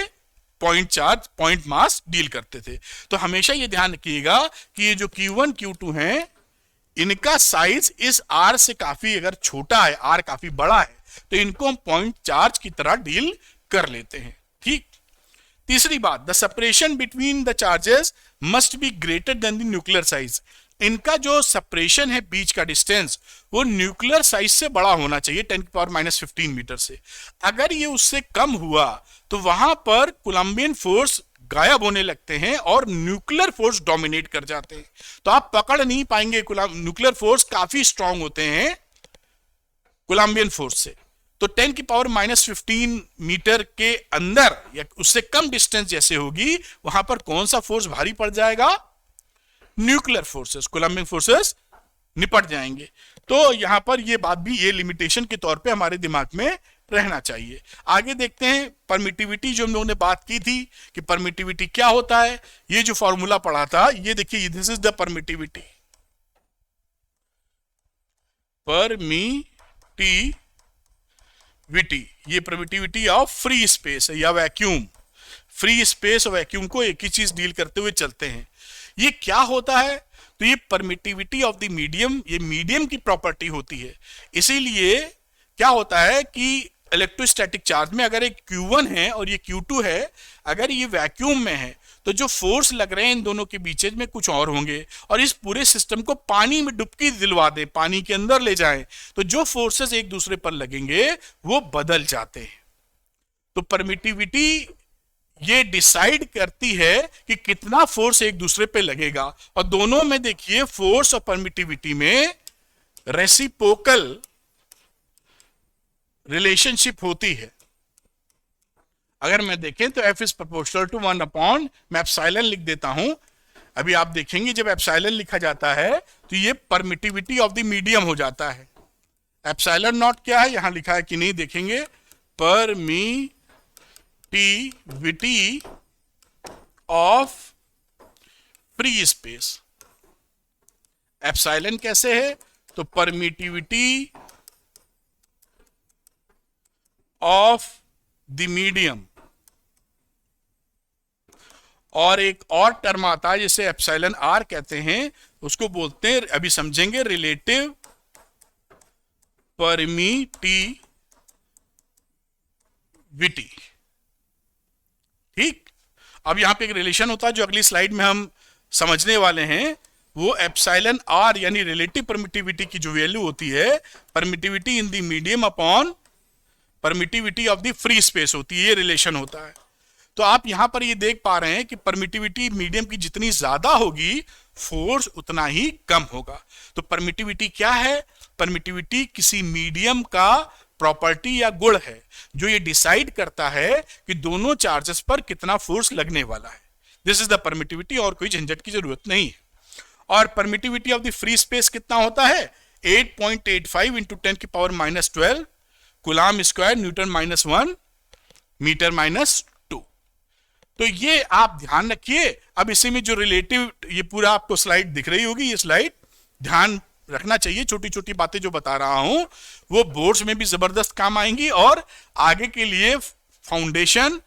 point charge, point mass deal करते थे। तो हमेशा ये ध्यान रखिएगा कि ये जो Q1 Q2 हैं, इनका साइज इस R से काफी अगर छोटा है, R काफी बड़ा है, तो इनको हम पॉइंट चार्ज की तरह डील कर लेते हैं। ठीक। तीसरी बात, the separation between the charges must be greater than the nuclear size. इनका जो सेपरेशन है, बीच का डिस्टेंस, वो न्यूक्लियर साइज से बड़ा होना चाहिए, 10⁻⁻15 मीटर से। अगर ये उससे कम हुआ तो वहां पर कोलंबियन फोर्स गायब होने लगते हैं और न्यूक्लियर फोर्स डोमिनेट कर जाते हैं। तो आप पकड़ नहीं पाएंगे, न्यूक्लियर फोर्स काफी स्ट्रांग होते हैं कोलंबियन फोर्स से। तो 10⁻⁻15 मीटर के अंदर या उससे कम डिस्टेंस जैसे होगी, वहां पर कौन सा फोर्स भारी पड़ जाएगा, न्यूक्लियर फोर्सेस, कोलंबियन फोर्सेस निपट जाएंगे। तो यहां पर ये बात भी, ये लिमिटेशन के तौर पे हमारे दिमाग में रहना चाहिए। आगे देखते हैं परमिटिविटी, जो हम लोगों ने बात की थी कि परमिटिविटी क्या होता है। ये जो फॉर्मूला पढ़ा था, ये देखिए, दिस इज द परमिटिविटी, ये परमिटिविटी ऑफ फ्री स्पेस या वैक्यूम। फ्री स्पेस और वैक्यूम को एक ही चीज डील करते हुए चलते हैं। ये क्या होता है, तो ये परमिटिविटी ऑफ द मीडियम, ये मीडियम की प्रॉपर्टी होती है। इसीलिए क्या होता है कि इलेक्ट्रोस्टैटिक चार्ज में अगर एक Q1 है और ये Q2 है, अगर ये वैक्यूम में है, तो जो फोर्स लग रहे हैं इन दोनों के बीच में कुछ और होंगे, और इस पूरे सिस्टम को पानी में डुबकी दिलवा दे, पानी के अंदर ले जाएं, तो जो फोर्सेस एक दूसरे पर लगेंगे वो बदल जाते हैं। तो परमिटिविटी ये डिसाइड करती है कि कितना फोर्स एक दूसरे पे लगेगा, और दोनों में देखिए फोर्स और परमिटिविटी में रेसिप्रोकल रिलेशनशिप होती है। अगर मैं देखें तो F is proportional to 1 upon, मैं एप्सिलॉन लिख देता हूं। अभी आप देखेंगे जब एप्सिलॉन लिखा जाता है तो ये परमिटिविटी ऑफ द मीडियम हो जाता है। एप्सिलॉन नॉट क्या है, यहां लिखा है कि नहीं, देखेंगे, permittivity of free space. Epsilon कैसे है, तो परमिटिविटी ऑफ द मीडियम। और एक और टर्म आता है जिसे एप्सिलॉन आर कहते हैं, उसको बोलते हैं, अभी समझेंगे, रिलेटिव परमिटिविटी। ठीक, अब यहां पे एक रिलेशन होता है जो अगली स्लाइड में हम समझने वाले हैं। वो एप्सिलॉन आर यानी रिलेटिव परमिटिविटी की जो वैल्यू होती है, permittivity in the medium upon permittivity of the free space होती है, ये रिलेशन होता है। तो आप यहां पर ये देख पा रहे हैं कि परमिटिविटी मीडियम की जितनी ज्यादा होगी फोर्स उतना ही कम होगा। तो परमिटिविटी क्या है, परमिटिविटी किसी मीडियम का प्रॉपर्टी या गुण है जो ये डिसाइड करता है कि दोनों चार्जेस पर कितना फोर्स लगने वाला है। दिस इज द परमिटिविटी, और कोई झंझट की जरूरत नहीं है। और permittivity of the free space कितना होता है, 8.85 into 10⁻⁻12 coulomb square newton -1 metre -2। तो ये आप ध्यान रखिए। अब इसी में जो रिलेटिव, ये पूरा आपको स्लाइड दिख रही होगी, ये स्लाइड ध्यान रखना चाहिए। छोटी छोटी बातें जो बता रहा हूं वो बोर्ड्स में भी जबरदस्त काम आएंगी और आगे के लिए फाउंडेशन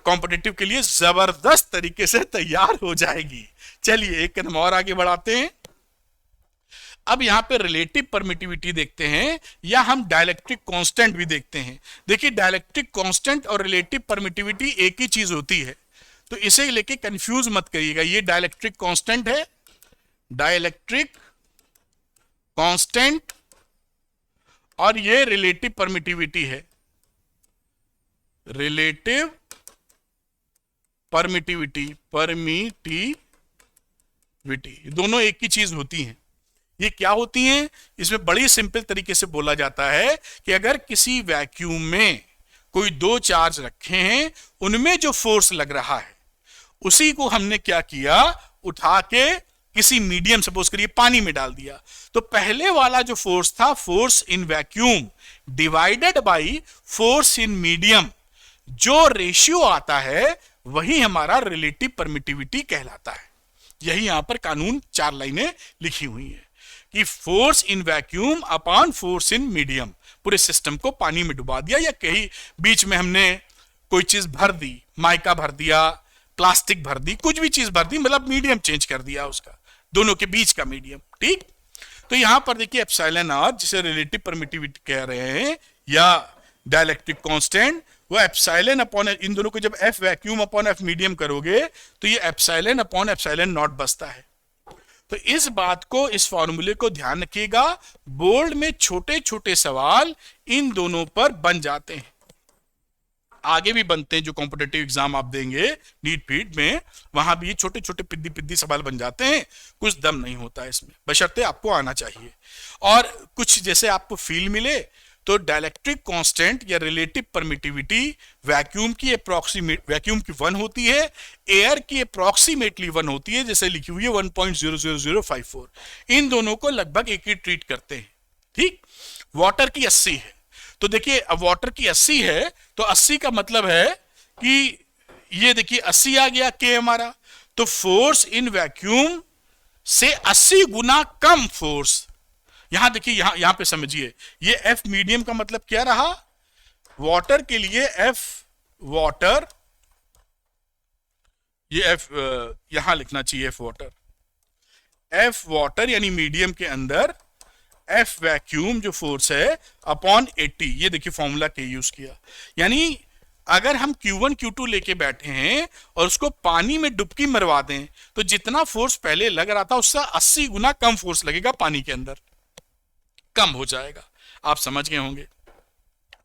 कॉम्पिटिटिव के लिए जबरदस्त तरीके से तैयार हो जाएगी। चलिए एक कदम और आगे बढ़ाते हैं। अब यहां पे रिलेटिव परमिटिविटी देखते हैं या हम डायलेक्ट्रिक कांस्टेंट भी देखते हैं। देखिए डायलेक्ट्रिक कांस्टेंट और रिलेटिव परमिटिविटी एक ही चीज होती है, तो इसे लेके कंफ्यूज मत करिएगा। ये डायलेक्ट्रिक कांस्टेंट है, डायलेक्ट्रिक कांस्टेंट, और ये रिलेटिव परमिटिविटी है, रिलेटिव परमिटिविटी दोनों एक ही चीज होती हैं। ये क्या होती हैं, इसमें बड़ी सिंपल तरीके से बोला जाता है कि अगर किसी वैक्यूम में कोई दो चार्ज रखे हैं, उनमें जो फोर्स लग रहा है उसी को हमने क्या किया, उठा के किसी मीडियम, सपोज करिए पानी में डाल दिया। तो पहले वाला जो फोर्स था, force in vacuum divided by force in medium, जो रेशियो आता है वही हमारा रिलेटिव परमिटिविटी कहलाता है। यही यहां पर कानून 4 लाइनें लिखी हुई है कि force in vacuum upon force in medium. पूरे सिस्टम को पानी में डुबा दिया या कहीं बीच में हमने कोई चीज भर दी, माइका भर दिया, प्लास्टिक भर दी, कुछ भी चीज भर दी, मतलब मीडियम चेंज कर दिया उसका, दोनों के बीच का मीडियम। ठीक, तो यहां पर देखिए एप्सिलॉन आर जिसे रिलेटिव परमिटिविटी कह रहे हैं या डायलेक्ट्रिक कांस्टेंट, वो एप्सिलॉन अपॉन, इन दोनों को जब F vacuum upon F medium करोगे तो ये एप्सिलॉन अपॉन एप्सिलॉन नॉट बचता है। तो इस बात को, इस फॉर्मूले को ध्यान रखिएगा। बोर्ड में छोटे छोटे सवाल इन दोनों पर बन जाते हैं, आगे भी बनते हैं। जो कॉम्पिटिटिव एग्जाम आप देंगे नीट पीट में, वहां भी छोटे छोटे पिद्दी पिद्दी सवाल बन जाते हैं। कुछ दम नहीं होता है इसमें, बशर्ते आपको आना चाहिए। और कुछ जैसे आपको फील मिले तो डायलेक्ट्रिक कांस्टेंट या रिलेटिव परमिटिविटी वैक्यूम की अप्रॉक्सीमेट, वैक्यूम की 1 होती है, एयर की अप्रॉक्सीमेटली 1 होती है, जैसे लिखी हुई है 1.00054। इन दोनों को लगभग एक ही ट्रीट करते हैं। ठीक, वाटर की 80 है, तो देखिए अब वाटर की 80 है तो 80 का मतलब है कि ये देखिए 80 आ गया के हमारा, तो फोर्स इन वैक्यूम से 80 गुना कम फोर्स। यहां देखिए, यहां पे समझिए, ये एफ मीडियम का मतलब क्या रहा, वाटर के लिए एफ वाटर, ये एफ यहां लिखना चाहिए एफ वाटर, एफ वाटर यानी मीडियम के अंदर एफ वैक्यूम जो फोर्स है अपॉन 80, ये देखिए फॉर्मूला के यूज किया। यानी अगर हम Q1 Q2 लेके बैठे हैं और उसको पानी में डुबकी मरवा दें तो जितना फोर्स पहले लग रहा था उससे 80 गुना कम फोर्स लगेगा, पानी के अंदर कम हो जाएगा। आप समझ गए होंगे।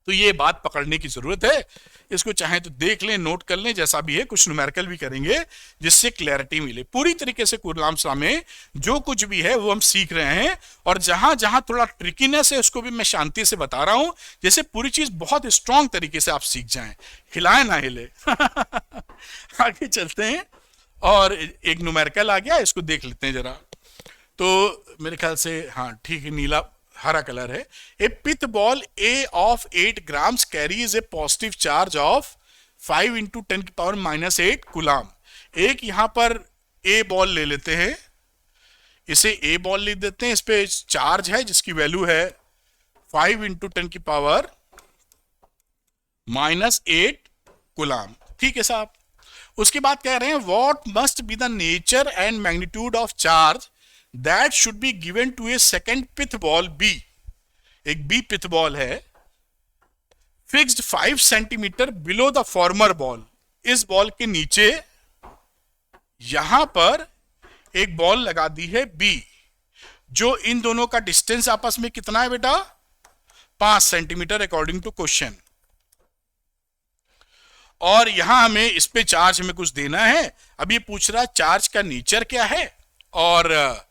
तो ये बात पकड़ने की जरूरत है। इसको चाहे तो देख लें, नोट कर लें, जैसा भी है, कुछ न्यूमेरिकल भी करेंगे जिससे क्लैरिटी मिले। पूरी तरीके से कूलाम्स लॉ में जो कुछ भी है वो हम सीख रहे हैं, और जहां जहां थोड़ा ट्रिकीनेस है उसको भी मैं शांति से बता रहा हूं, जैसे पूरी चीज बहुत स्ट्रांग तरीके से आप सीख जाएं, हिलाए ना हिले। आगे चलते हैं, और एक न्यूमेरिकल आ गया, इसको देख लेते हैं जरा। तो मेरे ख्याल से हाँ ठीक है, नीला हरा कलर है। A pith ball A of 8 grams carries a positive charge of 5 into 10 की पावर -8 कूलाम। एक यहां पर ए बॉल ले लेते हैं, इसे ए बॉल लिख देते हैं, इस पे चार्ज है जिसकी वैल्यू है 5 इंटू 10 की पावर -8 कूलाम। ठीक है साहब। उसके बाद कह रहे हैं what must be the nature and magnitude of charge that should be given to a second pith ball B. एक बी पिथ बॉल है, fixed 5 centimetre below the former ball. इस बॉल के नीचे यहां पर एक बॉल लगा दी है बी, जो इन दोनों का डिस्टेंस आपस में कितना है बेटा? 5 सेंटीमीटर अकॉर्डिंग टू क्वेश्चन। और यहां हमें इस पे चार्ज हमें कुछ देना है। अब ये पूछ रहा है चार्ज का नेचर क्या है और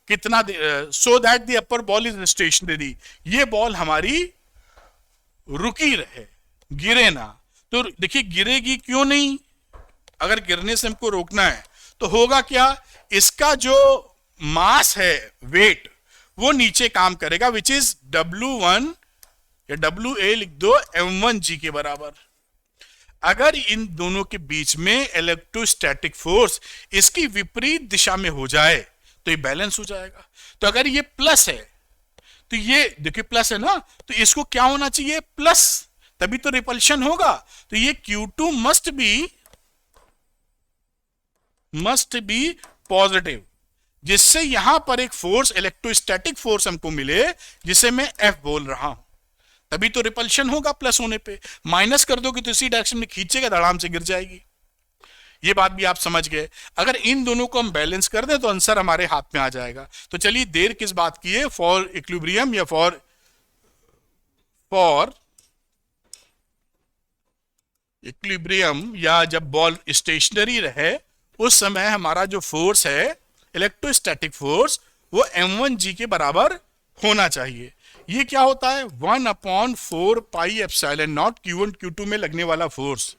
कितना, so that the upper ball is stationary. ये बॉल हमारी रुकी रहे, गिरे ना। तो देखिए गिरेगी क्यों नहीं? अगर गिरने से हमको रोकना है तो होगा क्या, इसका जो मास है, वेट, वो नीचे काम करेगा, विच इज W1 या WA लिख दो M1G के बराबर। अगर इन दोनों के बीच में इलेक्ट्रोस्टैटिक फोर्स इसकी विपरीत दिशा में हो जाए तो ये बैलेंस हो जाएगा। तो अगर ये प्लस है तो ये देखिए प्लस है ना, तो इसको क्या होना चाहिए? प्लस, तभी तो रिपल्शन होगा। तो ये Q2 मस्ट बी पॉजिटिव, जिससे यहां पर एक फोर्स, इलेक्ट्रोस्टैटिक फोर्स हमको मिले, जिसे मैं F बोल रहा हूं। तभी तो रिपल्शन होगा प्लस होने पे। माइनस कर दोगे तो इसी डायरेक्शन में खींचेगा, धड़ाम से गिर जाएगी। ये बात भी आप समझ गए। अगर इन दोनों को हम बैलेंस कर दें तो आंसर हमारे हाथ में आ जाएगा। तो चलिए देर किस बात की है, फॉर इक्विलिब्रियम या फॉर इक्विलिब्रियम, या जब बॉल स्टेशनरी रहे उस समय हमारा जो फोर्स है, इलेक्ट्रोस्टैटिक फोर्स, वो M1G के बराबर होना चाहिए। ये क्या होता है? 1/4 pi epsilon naught Q1 Q2 में लगने वाला force,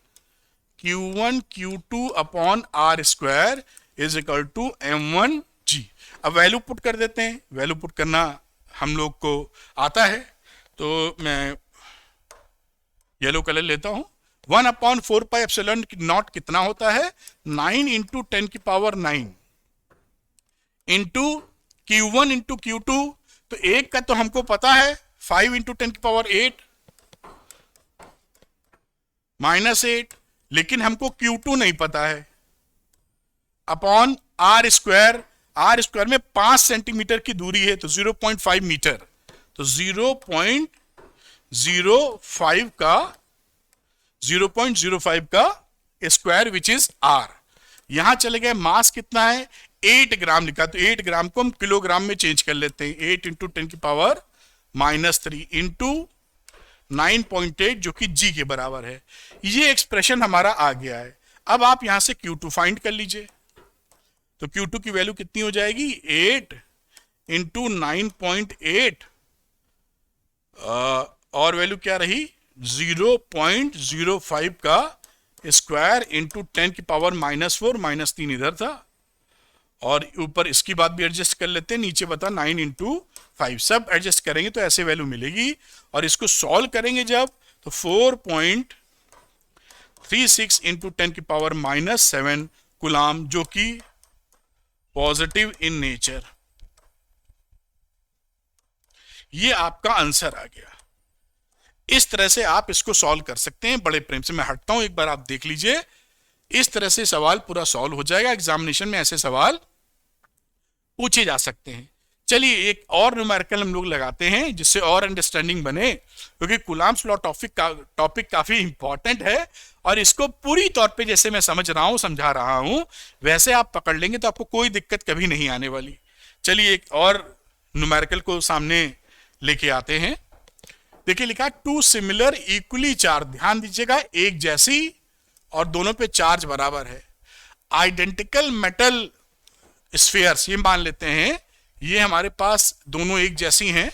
Q1 Q2 upon R square is equal to M1G। अब वैल्यू पुट कर देते हैं, वैल्यू पुट करना हम लोग को आता है, तो मैं येलो कलर लेता हूं। 1/4 पाई एप्सिलॉन नॉट कितना होता है? 9 इंटू 10 की power 9 into Q1 into Q2। तो एक का तो हमको पता है 5 इंटू 10 की पावर 8 -8, लेकिन हमको Q2 नहीं पता है। Upon R square, R square में 5 सेंटीमीटर की दूरी है तो 0.5 मीटर, तो 0.05 का स्क्वायर विच इज R। यहां चले गए, मास कितना है? 8 ग्राम लिखा, तो 8 ग्राम को हम किलोग्राम में चेंज कर लेते हैं। 8 इंटू 10 की पावर -3 इंटू 9.8 जो कि G के बराबर है। ये एक्सप्रेशन हमारा आ गया है। अब आप यहां से Q2 फाइंड कर लीजिए। तो Q2 की वैल्यू कितनी हो जाएगी? 8 इंटू 9.8 और वैल्यू क्या रही? 0.05 का स्क्वायर इंटू 10 की पावर -4, -3 इधर था, और ऊपर इसकी बात भी एडजस्ट कर लेते हैं। नीचे बता 9 इंटू 5, सब एडजस्ट करेंगे तो ऐसे वैल्यू मिलेगी। और इसको सॉल्व करेंगे जब, तो 4.36 इंटू 10 की पावर -7 कूलाम, जो कि पॉजिटिव इन नेचर। ये आपका आंसर आ गया। इस तरह से आप इसको सॉल्व कर सकते हैं। बड़े प्रेम से मैं हटता हूं, एक बार आप देख लीजिए। इस तरह से सवाल पूरा सॉल्व हो जाएगा। एग्जामिनेशन में ऐसे सवाल पूछे जा सकते हैं। चलिए एक और न्यूमेरिकल हम लोग लगाते हैं जिससे और अंडरस्टैंडिंग बने, क्योंकि कूलाम्स लॉ टॉपिक काफी इंपॉर्टेंट है, और इसको पूरी तौर पे जैसे मैं समझ रहा हूं, समझा रहा हूं, वैसे आप पकड़ लेंगे तो आपको कोई दिक्कत कभी नहीं आने वाली। चलिए एक और न्यूमेरिकल को सामने लेके आते हैं। देखिए लिखा है टू सिमिलर इक्वली चार्ज, ध्यान दीजिएगा, एक जैसी और दोनों पे चार्ज बराबर है। आइडेंटिकल मेटल स्फीयर्स, ये मान लेते हैं ये हमारे पास दोनों एक जैसी हैं,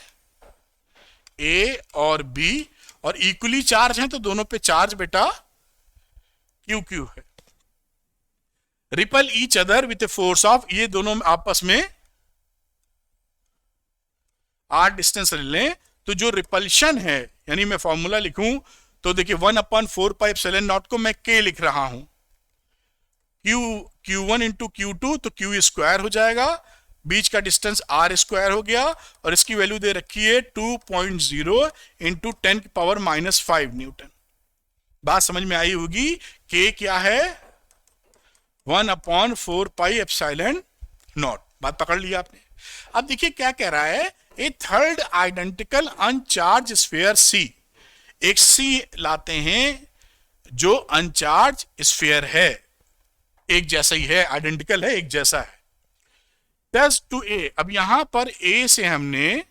ए और बी, और इक्वली चार्ज हैं, तो दोनों पे चार्ज बेटा क्यू क्यू है। Ripple each other with a force of, ये दोनों आपस में आर डिस्टेंस लें, तो जो रिपल्शन है, यानी मैं फॉर्मूला लिखूं तो देखिए 1/4πε0 को मैं के लिख रहा हूं, Q1 इंटू Q2, तो Q स्क्वायर हो जाएगा, बीच का डिस्टेंस R स्क्वायर हो गया, और इसकी वैल्यू दे रखी है 2.0 इंटू 10⁻⁵ न्यूटन। बात समझ में आई होगी, K क्या है 1/4πε0, बात पकड़ लिया आपने। अब देखिए क्या कह रहा है, a third identical uncharged sphere C, एक C लाते हैं जो अनचार्ज स्फीयर है, एक जैसा ही है, आइडेंटिकल है, एक जैसा है। टच टू ए, अब यहां पर ए से हमने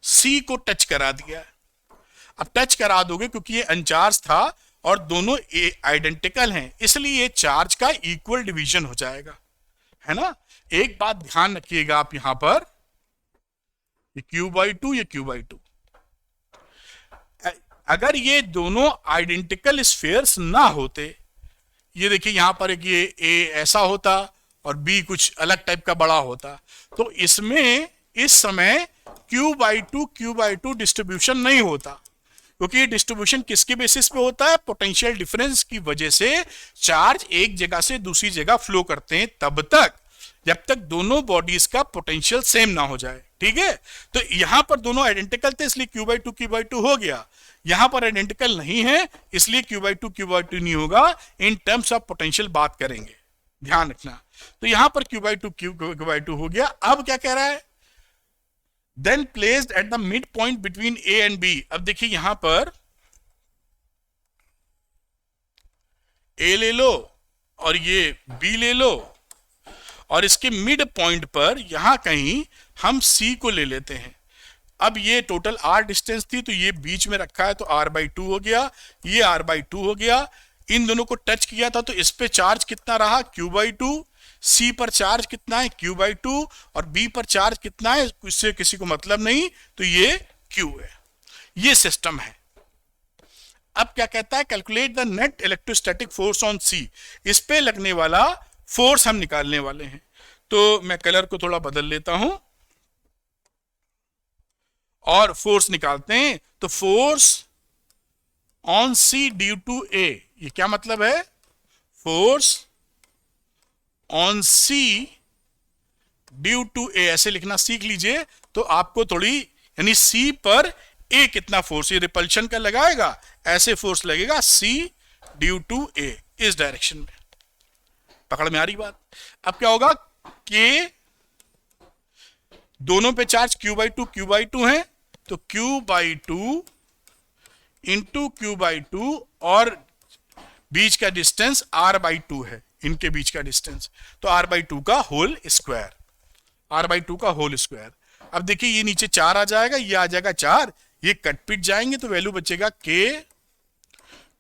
सी को टच करा दिया। अब टच करा दोगे क्योंकि ये अनचार्ज था और दोनों ए आइडेंटिकल हैं, इसलिए ये चार्ज का इक्वल डिवीजन हो जाएगा, है ना। एक बात ध्यान रखिएगा आप यहां पर, ये Q/2, ये Q/2, अगर ये दोनों आइडेंटिकल स्फीयर्स ना होते, ये देखिए यहां पर एक ये ए ऐसा होता और बी कुछ अलग टाइप का बड़ा होता, तो इसमें इस समय Q/2 डिस्ट्रीब्यूशन नहीं होता, क्योंकि ये डिस्ट्रीब्यूशन किसके बेसिस पे होता है, पोटेंशियल डिफरेंस की वजह से चार्ज एक जगह से दूसरी जगह फ्लो करते हैं तब तक, जब तक दोनों बॉडीज का पोटेंशियल सेम ना हो जाए, ठीक है। तो यहां पर दोनों आइडेंटिकल थे इसलिए Q/2 हो गया, यहां पर आइडेंटिकल नहीं है इसलिए Q/2 नहीं होगा, इन टर्म्स ऑफ पोटेंशियल बात करेंगे, ध्यान रखना। तो यहां पर Q/2 हो गया। अब क्या कह रहा है, then placed at the midpoint between A and B. अब देखिए यहां पर ए ले लो और ये बी ले लो, और इसके मिड पॉइंट पर यहां कहीं हम सी को ले लेते हैं। अब ये टोटल आर डिस्टेंस थी, तो ये बीच में रखा है तो R/2 हो गया, ये R/2 हो गया। इन दोनों को टच किया था तो इस पे चार्ज कितना रहा Q/2, सी पर चार्ज कितना है Q/2, और बी पर चार्ज कितना है इससे किसी को मतलब नहीं, तो ये Q है। ये सिस्टम है। अब क्या कहता है, calculate the net electrostatic force on C, इस पे लगने वाला फोर्स हम निकालने वाले हैं। तो मैं कलर को थोड़ा बदल लेता हूं और फोर्स निकालते हैं। तो force on C due to A, ये क्या मतलब है, force on C due to A, ऐसे लिखना सीख लीजिए तो आपको थोड़ी, यानी सी पर ए कितना फोर्स, ये रिपल्शन का लगाएगा, ऐसे फोर्स लगेगा सी ड्यू टू ए, इस डायरेक्शन में। पकड़ में आ रही बात। अब क्या होगा, के दोनों पे चार्ज Q/2 है, तो Q/2 इंटू Q/2 और बीच का डिस्टेंस R/2 है, इनके बीच का डिस्टेंस, तो R/2 का होल स्क्वायर, R/2 का होल स्क्वायर। अब देखिए ये नीचे 4 आ जाएगा, ये आ जाएगा 4, ये कट पिट जाएंगे तो वैल्यू बचेगा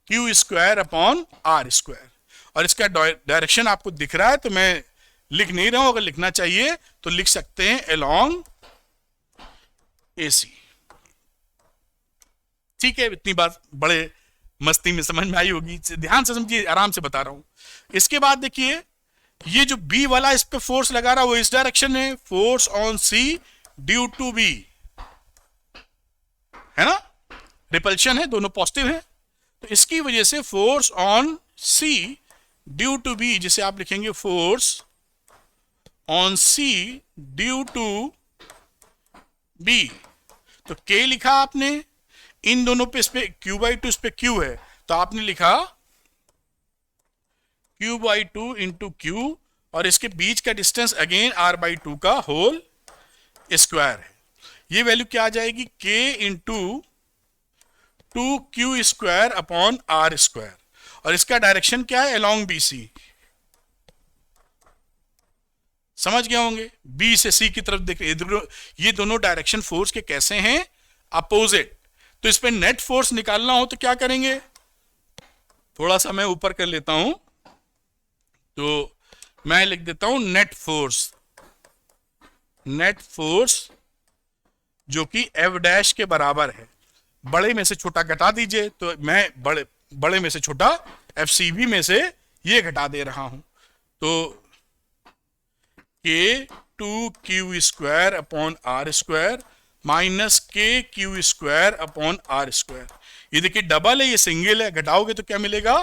Q²/R², और इसका डायरेक्शन आपको दिख रहा है तो मैं लिख नहीं रहा हूं, अगर लिखना चाहिए तो लिख सकते हैं अलोंग AC। ठीक है, इतनी बात बड़े मस्ती में समझ में आई होगी, ध्यान से समझिए, आराम से बता रहा हूं। इसके बाद देखिए ये जो B वाला इस पे फोर्स लगा रहा है वो इस डायरेक्शन में, force on C due to B, है ना, रिपल्शन है, दोनों पॉजिटिव है, तो इसकी वजह से force on C due to B, जिसे आप लिखेंगे force on C due to B, तो K लिखा आपने, इन दोनों पे इस पे Q/2 इस पे Q है, तो आपने लिखा Q/2 इंटू Q, और इसके बीच का डिस्टेंस अगेन R/2 का होल स्क्वायर है। ये वैल्यू क्या आ जाएगी, K इंटू 2Q² और इसका डायरेक्शन क्या है, अलोंग BC। समझ गए होंगे। बी से सी की तरफ देख, ये दोनों डायरेक्शन फोर्स के कैसे हैं, अपोजिट। तो इस पे नेट फोर्स निकालना हो तो क्या करेंगे, थोड़ा सा मैं ऊपर कर लेता हूं, तो मैं लिख देता हूं नेट फोर्स। नेट फोर्स जो कि एफ डैश के बराबर है, बड़े में से छोटा घटा दीजिए, तो मैं बड़े में से छोटा एफ सी बी में से ये घटा दे रहा हूं, तो K two Q square upon R square minus K Q square upon R square. ये देखिए डबल है, ये सिंगल है, घटाओगे तो क्या मिलेगा,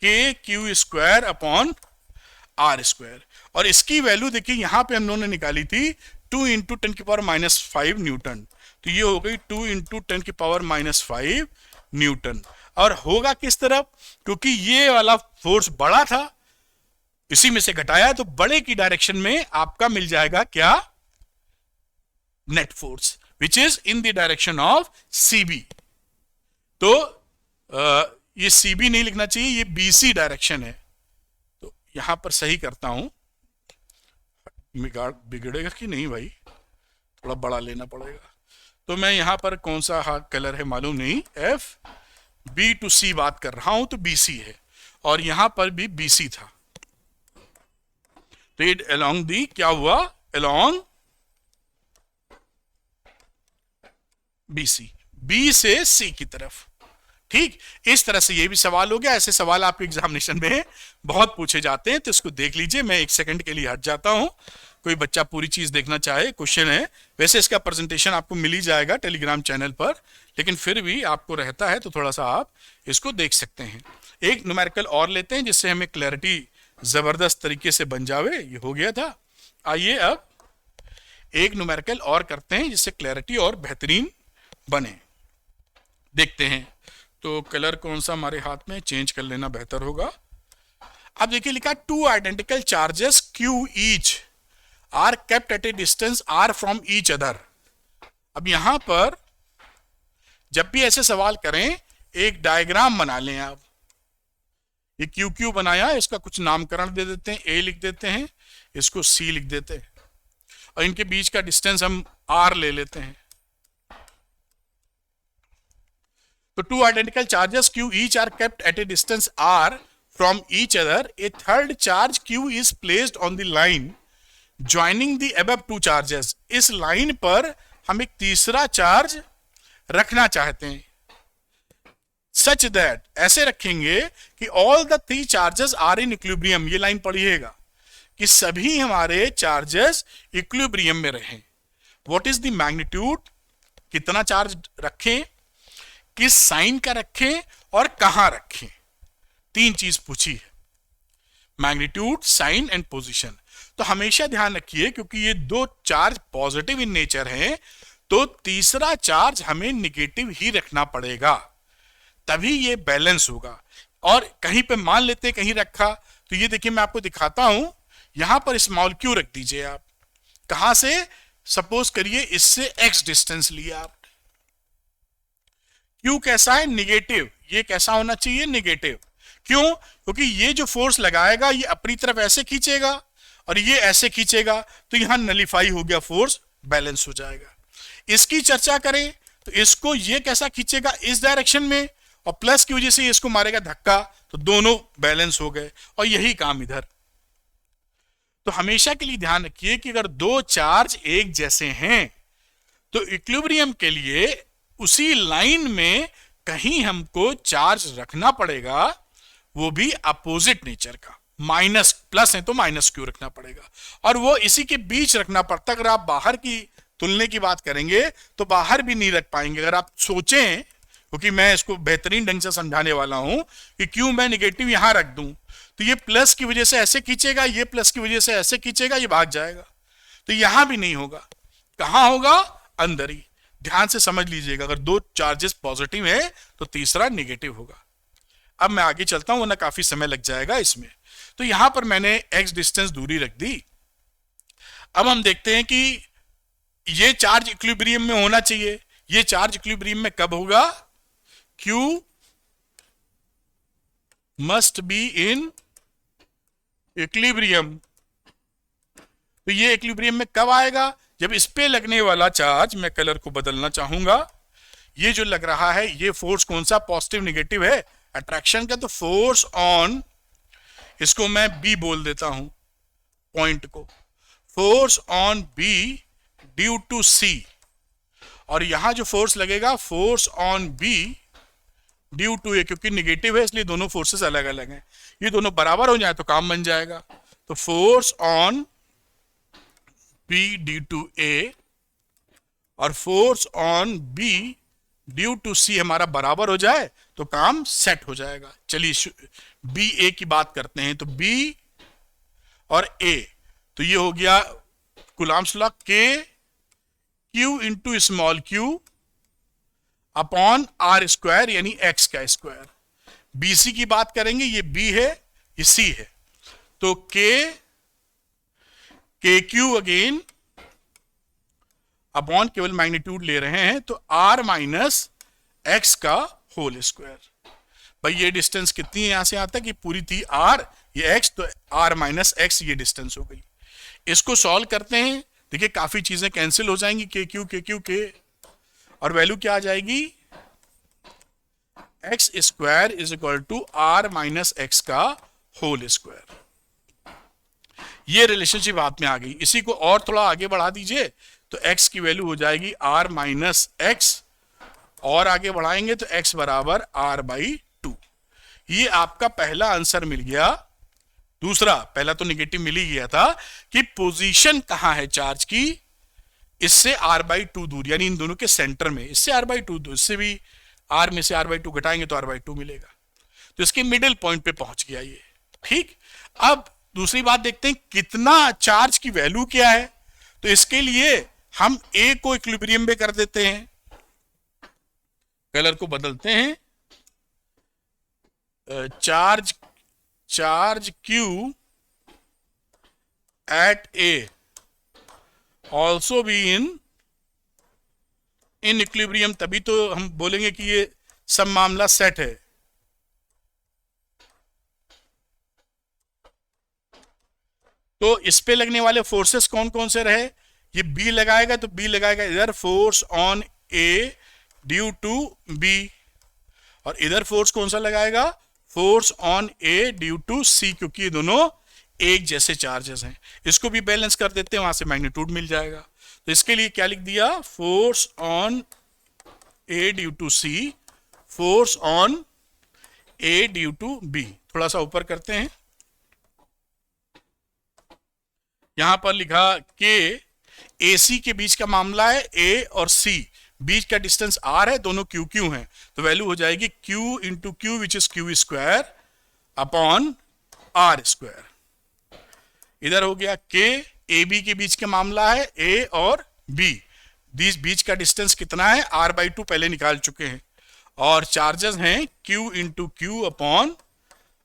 K Q square upon R square. और इसकी वैल्यू देखिए यहां पे हम लोगों ने निकाली थी 2 इंटू 10⁻⁵ न्यूटन, तो ये हो गई 2 इंटू 10⁻⁵ न्यूटन। और होगा किस तरफ, क्योंकि ये वाला फोर्स बड़ा था, इसी में से घटाया, तो बड़े की डायरेक्शन में आपका मिल जाएगा क्या, net force, which is in the direction of CB. तो ये सीबी नहीं लिखना चाहिए, ये बीसी डायरेक्शन है। तो यहां पर सही करता हूं, बिगड़ेगा कि नहीं भाई, थोड़ा बड़ा लेना पड़ेगा। तो मैं यहां पर कौन सा कलर है मालूम नहीं, एफ बी टू सी बात कर रहा हूं, तो बीसी है, और यहां पर भी बीसी था, तो ये अलोंग दी क्या हुआ, अलोंग बीसी, बी से सी की तरफ। ठीक, इस तरह से ये भी सवाल हो गया। ऐसे सवाल आपके एग्जामिनेशन में बहुत पूछे जाते हैं, तो इसको देख लीजिए। मैं एक सेकंड के लिए हट जाता हूं, कोई बच्चा पूरी चीज देखना चाहे, क्वेश्चन है, वैसे इसका प्रेजेंटेशन आपको मिल ही जाएगा टेलीग्राम चैनल पर, लेकिन फिर भी आपको रहता है तो थोड़ा सा आप इसको देख सकते हैं। एक न्यूमेरिकल और लेते हैं जिससे हमें क्लैरिटी जबरदस्त तरीके से बन जावे। ये हो गया था, आइए अब एक न्यूमेरिकल और करते हैं जिससे क्लैरिटी और बेहतरीन बने। देखते हैं, तो कलर कौन सा हमारे हाथ में, चेंज कर लेना बेहतर होगा। अब देखिए लिखा 2 identical charges Q each are kept at a distance R from each other. अब यहां पर जब भी ऐसे सवाल करें, एक डायग्राम बना लें आप। ये QQ बनाया, इसका कुछ नामकरण दे देते हैं, A लिख देते हैं, इसको C लिख देते हैं, और इनके बीच का डिस्टेंस हम R ले लेते हैं। तो 2 identical charges Q each are kept at a distance R from each other. A third charge Q is placed on the line joining the above 2 charges. इस लाइन पर हम एक तीसरा चार्ज रखना चाहते हैं, सच दैट, ऐसे रखेंगे कि all the 3 charges are in equilibrium. ये लाइन पढ़िएगा कि सभी हमारे चार्जेस इक्विलिब्रियम में रहें। व्हाट इज द मैग्नीट्यूड, कितना चार्ज रखें, किस साइन का रखें और कहां रखें, 3 चीज पूछी है, मैग्नीट्यूड, साइन एंड पोजीशन। तो हमेशा ध्यान रखिए, क्योंकि ये 2 चार्ज पॉजिटिव इन नेचर हैं, तो तीसरा चार्ज हमें निगेटिव ही रखना पड़ेगा, तभी ये बैलेंस होगा। और कहीं पे मान लेते कहीं रखा, तो ये देखिए मैं आपको दिखाता हूं, यहां पर स्मॉल क्यू रख दीजिए आप, कहां से, सपोज करिए इससे x डिस्टेंस लिया आप, क्यू कैसा है, निगेटिव, ये कैसा होना चाहिए, निगेटिव। क्यों, क्योंकि ये जो फोर्स लगाएगा ये अपनी तरफ ऐसे खींचेगा और ये ऐसे खींचेगा, तो यहां नलीफाई हो गया, फोर्स बैलेंस हो जाएगा। इसकी चर्चा करें तो इसको ये कैसा खींचेगा, इस डायरेक्शन में, और प्लस की वजह से इसको मारेगा धक्का, तो दोनों बैलेंस हो गए, और यही काम इधर। तो हमेशा के लिए ध्यान रखिए कि अगर 2 चार्ज एक जैसे हैं, तो इक्विलिब्रियम के लिए उसी लाइन में कहीं हमको चार्ज रखना पड़ेगा, वो भी अपोजिट नेचर का, माइनस प्लस है तो माइनस क्यू रखना पड़ेगा, और वो इसी के बीच रखना पड़ता। अगर आप बाहर की तुलने की बात करेंगे तो बाहर भी नहीं रख पाएंगे। अगर आप सोचें, क्योंकि मैं इसको बेहतरीन ढंग से समझाने वाला हूं कि क्यों मैं निगेटिव यहां रख दूं, तो ये प्लस की वजह से ऐसे खींचेगा, ये प्लस की वजह से ऐसे खींचेगा, ये भाग जाएगा, तो यहां भी नहीं होगा। कहां होगा, अंदर ही। ध्यान से समझ लीजिएगा, अगर 2 चार्जेस पॉजिटिव है तो तीसरा निगेटिव होगा। अब मैं आगे चलता हूं, वरना काफी समय लग जाएगा इसमें। तो यहां पर मैंने x डिस्टेंस दूरी रख दी। अब हम देखते हैं कि ये चार्ज इक्विलिब्रियम में होना चाहिए। ये चार्ज इक्विलिब्रियम में कब होगा, Q must be in equilibrium. तो ये इक्विलिब्रियम में कब आएगा? जब इस पे लगने वाला चार्ज, मैं कलर को बदलना चाहूंगा, ये जो लग रहा है ये फोर्स कौन सा, पॉजिटिव नेगेटिव है अट्रैक्शन का, तो फोर्स ऑन, इसको मैं बी बोल देता हूं पॉइंट को, force on B due to C, और यहां जो फोर्स लगेगा force on B due to A, क्योंकि निगेटिव है इसलिए दोनों फोर्सेस अलग अलग हैं, ये दोनों बराबर हो जाए तो काम बन जाएगा। तो force on B due to A और force on B due to C हमारा बराबर हो जाए तो काम सेट हो जाएगा। चलिए बी ए की बात करते हैं, तो बी और ए, तो ये हो गया Coulomb's law, K Q into small Q upon R square यानी एक्स का स्क्वायर। बीसी की बात करेंगे, ये बी है ये सी है, तो के क्यू अगेन अपॉन, केवल मैग्नीट्यूड ले रहे हैं, तो आर माइनस एक्स का होल स्क्वायर। भाई ये डिस्टेंस कितनी है, यहां से यहां तक, ये पूरी थी आर, ये एक्स, तो आर माइनस एक्स ये डिस्टेंस हो गई। इसको सॉल्व करते हैं, देखिए काफी चीजें कैंसिल हो जाएंगी, के क्यू के, और वैल्यू क्या आ जाएगी, X square is equal to R minus X का होल स्क्वायर। ये रिलेशनशिप हाथ में आ गई। इसी को और थोड़ा आगे बढ़ा दीजिए, तो x की वैल्यू हो जाएगी r माइनस एक्स, और आगे बढ़ाएंगे तो x बराबर r/2। ये आपका पहला आंसर मिल गया। दूसरा, पहला तो निगेटिव मिल ही गया था कि पोजीशन कहां है चार्ज की, इससे r/2 दूर, यानी इन दोनों के सेंटर में, इससे r/2 दूर, इससे भी r में से r/2 घटाएंगे तो r/2 मिलेगा, तो इसके मिडिल पॉइंट पे पहुंच गया ये। ठीक, अब दूसरी बात देखते हैं कितना चार्ज की वैल्यू क्या है। तो इसके लिए हम ए को इक्विलिब्रियम में कर देते हैं, कलर को बदलते हैं, charge Q at A also be in equilibrium, तभी तो हम बोलेंगे कि ये सब मामला सेट है। तो इस पे लगने वाले फोर्सेस कौन कौन से रहे, ये बी लगाएगा तो बी लगाएगा इधर force on A due to B, और इधर फोर्स कौन सा लगाएगा, force on A due to C, क्योंकि ये दोनों एक जैसे चार्जेस हैं। इसको भी बैलेंस कर देते हैं, वहां से मैग्नीट्यूड मिल जाएगा। तो इसके लिए क्या लिख दिया, force on A due to C, force on A due to B. थोड़ा सा ऊपर करते हैं, यहां पर लिखा के AC के बीच का मामला है, A और C बीच का डिस्टेंस R है, दोनों QQ हैं, तो वैल्यू हो जाएगी Q into Q which is Q square upon R square. इधर हो गया K AB के बीच का मामला है, A और B, बीच का डिस्टेंस कितना है, R/2 पहले निकाल चुके हैं, और चार्जेस हैं Q into Q upon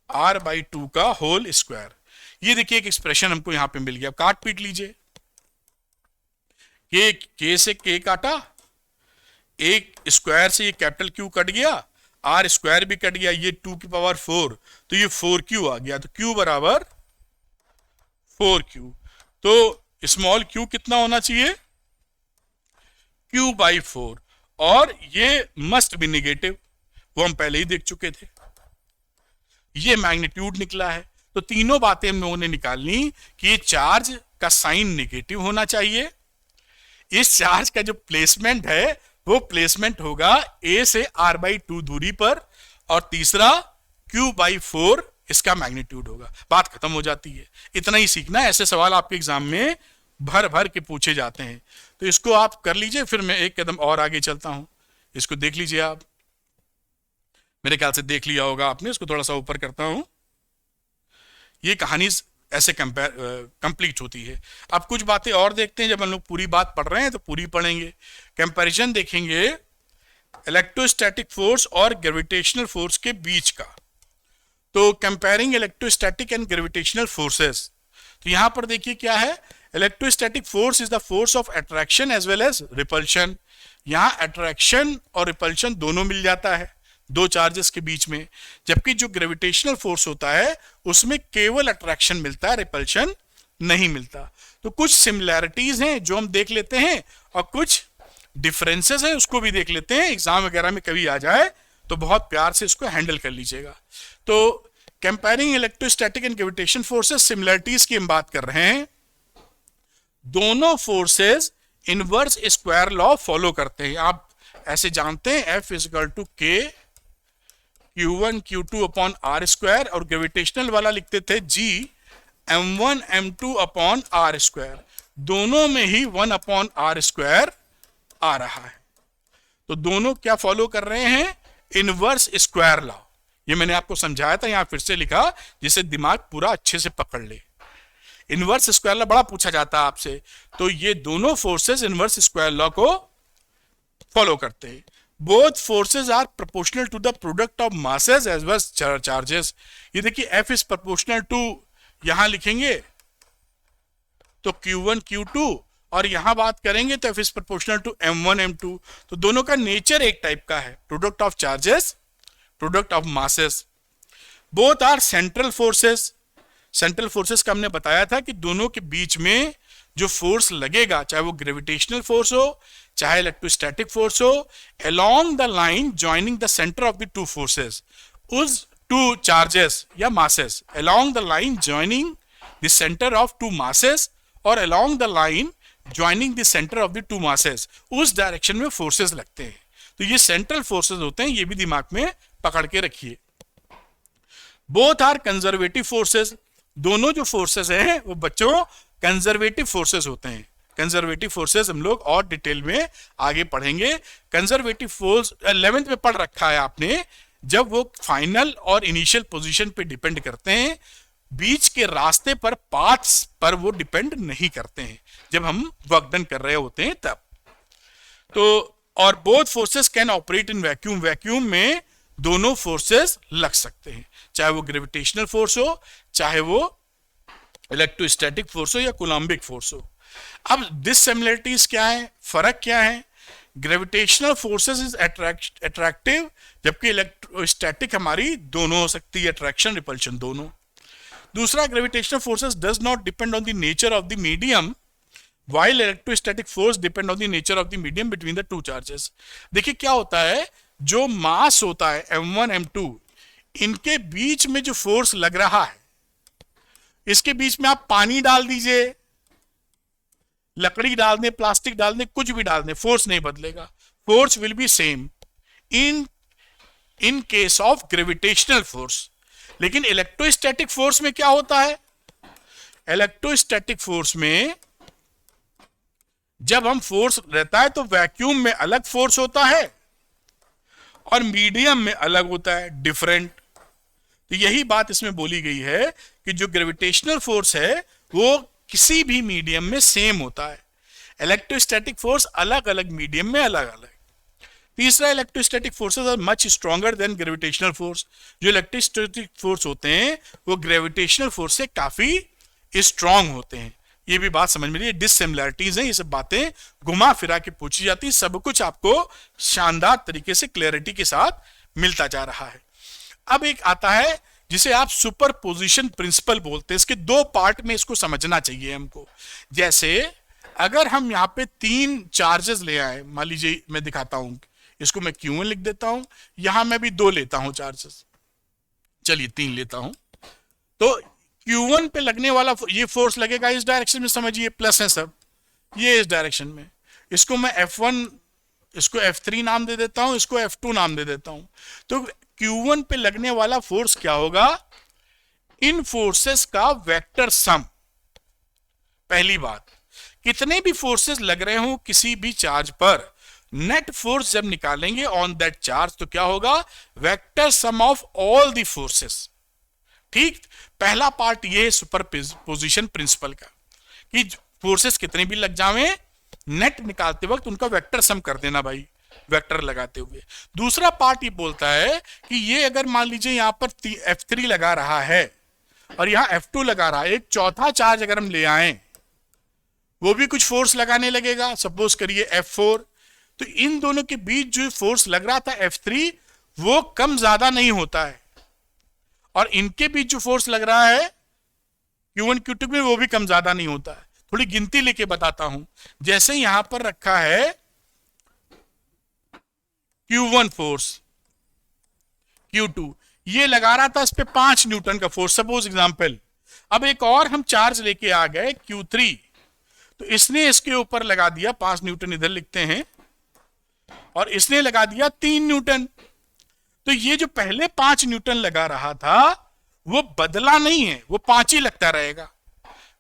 R/2 का होल स्क्वायर। ये देखिए एक एक्सप्रेशन हमको यहां पे मिल गया, काट पीट लीजिए, के से के काटा, एक स्क्वायर से ये कैपिटल क्यू कट गया, आर स्क्वायर भी कट गया, ये 2 की पावर 4, तो ये 4Q आ गया, तो Q बराबर 4Q। तो स्मॉल q कितना होना चाहिए, Q/4, और ये मस्ट बी निगेटिव, वो हम पहले ही देख चुके थे। ये मैग्नीट्यूड निकला है। तो तीनों बातें हम लोगों ने निकालनी कि ये चार्ज का साइन निगेटिव होना चाहिए, इस चार्ज का जो प्लेसमेंट है वो प्लेसमेंट होगा A से R/2 दूरी पर, और तीसरा Q/4 इसका मैग्नीट्यूड होगा। बात खत्म हो जाती है, इतना ही सीखना है। ऐसे सवाल आपके एग्जाम में भर भर के पूछे जाते हैं, तो इसको आप कर लीजिए, फिर मैं एक कदम और आगे चलता हूं। इसको देख लीजिए आप, मेरे ख्याल से देख लिया होगा आपने। इसको थोड़ा सा ऊपर करता हूं। ये कहानी ऐसे कंप्लीट होती है। अब कुछ बातें और देखते हैं, जब हम लोग पूरी बात पढ़ रहे हैं तो पूरी पढ़ेंगे। कंपैरिजन देखेंगे इलेक्ट्रोस्टैटिक फोर्स और ग्रेविटेशनल फोर्स के बीच का। तो comparing electrostatic and gravitational forces, तो यहां पर देखिए क्या है, electrostatic force is the force of attraction as well as repulsion. यहां अट्रैक्शन और रिपल्शन दोनों मिल जाता है दो चार्जेस के बीच में, जबकि जो ग्रेविटेशनल फोर्स होता है उसमें केवल अट्रैक्शन मिलता है, रिपल्शन नहीं मिलता। तो कुछ सिमिलैरिटीज हैं जो हम देख लेते हैं और कुछ डिफरेंसेस हैं उसको भी देख लेते हैं, एग्जाम वगैरह में कभी आ जाए तो बहुत प्यार से इसको हैंडल कर लीजिएगा। तो comparing electrostatic and gravitation forces, similarities की हम बात कर रहे हैं। दोनों forces inverse square law follow करते हैं। आप ऐसे जानते हैं F is equal to K Q1 Q2 upon R square, और ग्रेविटेशनल वाला लिखते थे G M1 M2 upon R square. दोनों में ही 1 अपॉन आर स्क्वायर आ रहा है। तो दोनों क्या फॉलो कर रहे हैं? Inverse square law. ये मैंने आपको समझाया था, यहां फिर से लिखा जिससे दिमाग पूरा अच्छे से पकड़ ले। इनवर्स स्क्वायर लॉ बड़ा पूछा जाता है आपसे। तो ये दोनों फोर्सेस इनवर्स स्क्वायर लॉ को फॉलो करते हैं। Both forces are proportional to the product of masses as well charges. ये देखिए F इज प्रोपोर्शनल टू, यहां लिखेंगे तो Q1 Q2, और यहां बात करेंगे तो F is proportional to M1 M2। तो दोनों का नेचर एक टाइप का है, product of charges, product of masses. Both are central forces. Central forces का हमने बताया था कि दोनों के बीच में जो फोर्स लगेगा, चाहे वो ग्रेविटेशनल फोर्स हो चाहे इलेक्ट्रोस्टैटिक फोर्स हो, along the line joining the centre of the two forces, उस टू चार्जेस या masses, along the line joining the centre of two masses और along the line joining the centre of the two masses, उस direction में forces लगते हैं। तो ये central forces होते हैं, ये भी दिमाग में पकड़ के रखिए। Both are conservative forces. दोनों जो फोर्सेस हैं वो बच्चों कंजर्वेटिव फोर्सेस होते हैं। कंजर्वेटिव फोर्सेस हम लोग और डिटेल में आगे पढ़ेंगे। कंजर्वेटिव फोर्स 11th में पढ़ रखा है आपने, जब वो फाइनल और इनिशियल पोजीशन पे डिपेंड करते हैं, बीच के रास्ते पर, पाथ्स पर वो डिपेंड नहीं करते हैं, जब हम वर्क डन कर रहे होते हैं तब। तो और both forces can operate in vacuum. Vacuum में दोनों फोर्सेस लग सकते हैं, चाहे वो ग्रेविटेशनल फोर्स हो चाहे वो इलेक्ट्रोस्टैटिक फोर्स हो या कूलम्बिक फोर्स हो। अब डिससिमिलरिटीज क्या है, फर्क क्या है? ग्रेविटेशनल फोर्सेस इज अट्रैक्टिव, जबकि इलेक्ट्रोस्टैटिक हमारी दोनों हो सकती है, अट्रैक्शन रिपल्शन दोनों। दूसरा, gravitational forces does not depend on the nature of the medium, while electrostatic force depend on the nature of the medium between the two charges। देखिए क्या होता है, जो मास होता है M1 M2, इनके बीच में जो फोर्स लग रहा है, इसके बीच में आप पानी डाल दीजिए, लकड़ी डाल दें, प्लास्टिक डाल दें, कुछ भी डाल दें, फोर्स नहीं बदलेगा। Force will be same in case of gravitational force. लेकिन इलेक्ट्रोस्टैटिक फोर्स में क्या होता है? इलेक्ट्रोस्टैटिक फोर्स में जब हम फोर्स रहता है तो वैक्यूम में अलग फोर्स होता है और मीडियम में अलग होता है, डिफरेंट। तो यही बात इसमें बोली गई है कि जो ग्रेविटेशनल फोर्स है वो किसी भी मीडियम में सेम होता है, इलेक्ट्रोस्टैटिक फोर्स अलग अलग मीडियम में अलग अलग। तीसरा, electrostatic forces are much stronger than gravitational force. जो इलेक्ट्रोस्टैटिक फोर्स होते हैं वो ग्रेविटेशनल फोर्स से काफी स्ट्रांग होते हैं। ये भी बात समझ में रही है, डिससिमिलरिटीज हैं, ये सब बातें घुमा फिरा के पूछी जाती, सब कुछ आपको शानदार तरीके से क्लैरिटी के साथ मिलता जा रहा है। अब एक आता है जिसे आप सुपरपोजिशन प्रिंसिपल बोलते हैं। इसके दो पार्ट में इसको समझना चाहिए हमको। जैसे अगर हम यहाँ पे 3 चार्जेस ले आए, मान लीजिए मैं दिखाता हूं, इसको मैं Q1 लिख देता हूं, यहां मैं भी 2 लेता हूं चार्जेस, चलिए 3 लेता हूं। तो Q1 पे लगने वाला ये फोर्स लगेगा इस डायरेक्शन में, समझिए प्लस है सब, ये इस डायरेक्शन में। इसको मैं F1, इसको F3 नाम दे देता हूं, इसको F2 नाम दे देता हूं। तो Q1 पे लगने वाला फोर्स क्या होगा? इन फोर्सेस का वेक्टर सम। पहली बात, कितने भी फोर्सेस लग रहे हो किसी भी चार्ज पर, नेट फोर्स जब निकालेंगे ऑन दैट चार्ज तो क्या होगा? Vector sum of all the forces. ठीक, पहला पार्ट ये है सुपरपोजिशन प्रिंसिपल का, कि फोर्सेस कितने भी लग जावें, नेट निकालते वक्त उनका वेक्टर सम कर देना भाई, वेक्टर लगाते हुए। दूसरा पार्ट ये बोलता है कि ये अगर मान लीजिए यहां पर F3 लगा रहा है और यहां F2 लगा रहा है, एक चौथा चार्ज अगर हम ले आए वो भी कुछ फोर्स लगाने लगेगा, सपोज करिए F4। तो इन दोनों के बीच जो फोर्स लग रहा था F3 वो कम ज्यादा नहीं होता है, और इनके बीच जो फोर्स लग रहा है Q1 Q2 में वो भी कम ज्यादा नहीं होता है। थोड़ी गिनती लेके बताता हूं। जैसे यहां पर रखा है Q1 फोर्स, Q2 ये लगा रहा था इस पे 5 न्यूटन का फोर्स, सपोज एग्जांपल। अब एक और हम चार्ज लेके आ गए Q3, तो इसने इसके ऊपर लगा दिया 5 न्यूटन, इधर लिखते हैं, और इसने लगा दिया 3 न्यूटन। तो ये जो पहले 5 न्यूटन लगा रहा था वो बदला नहीं है, वो 5 ही लगता रहेगा।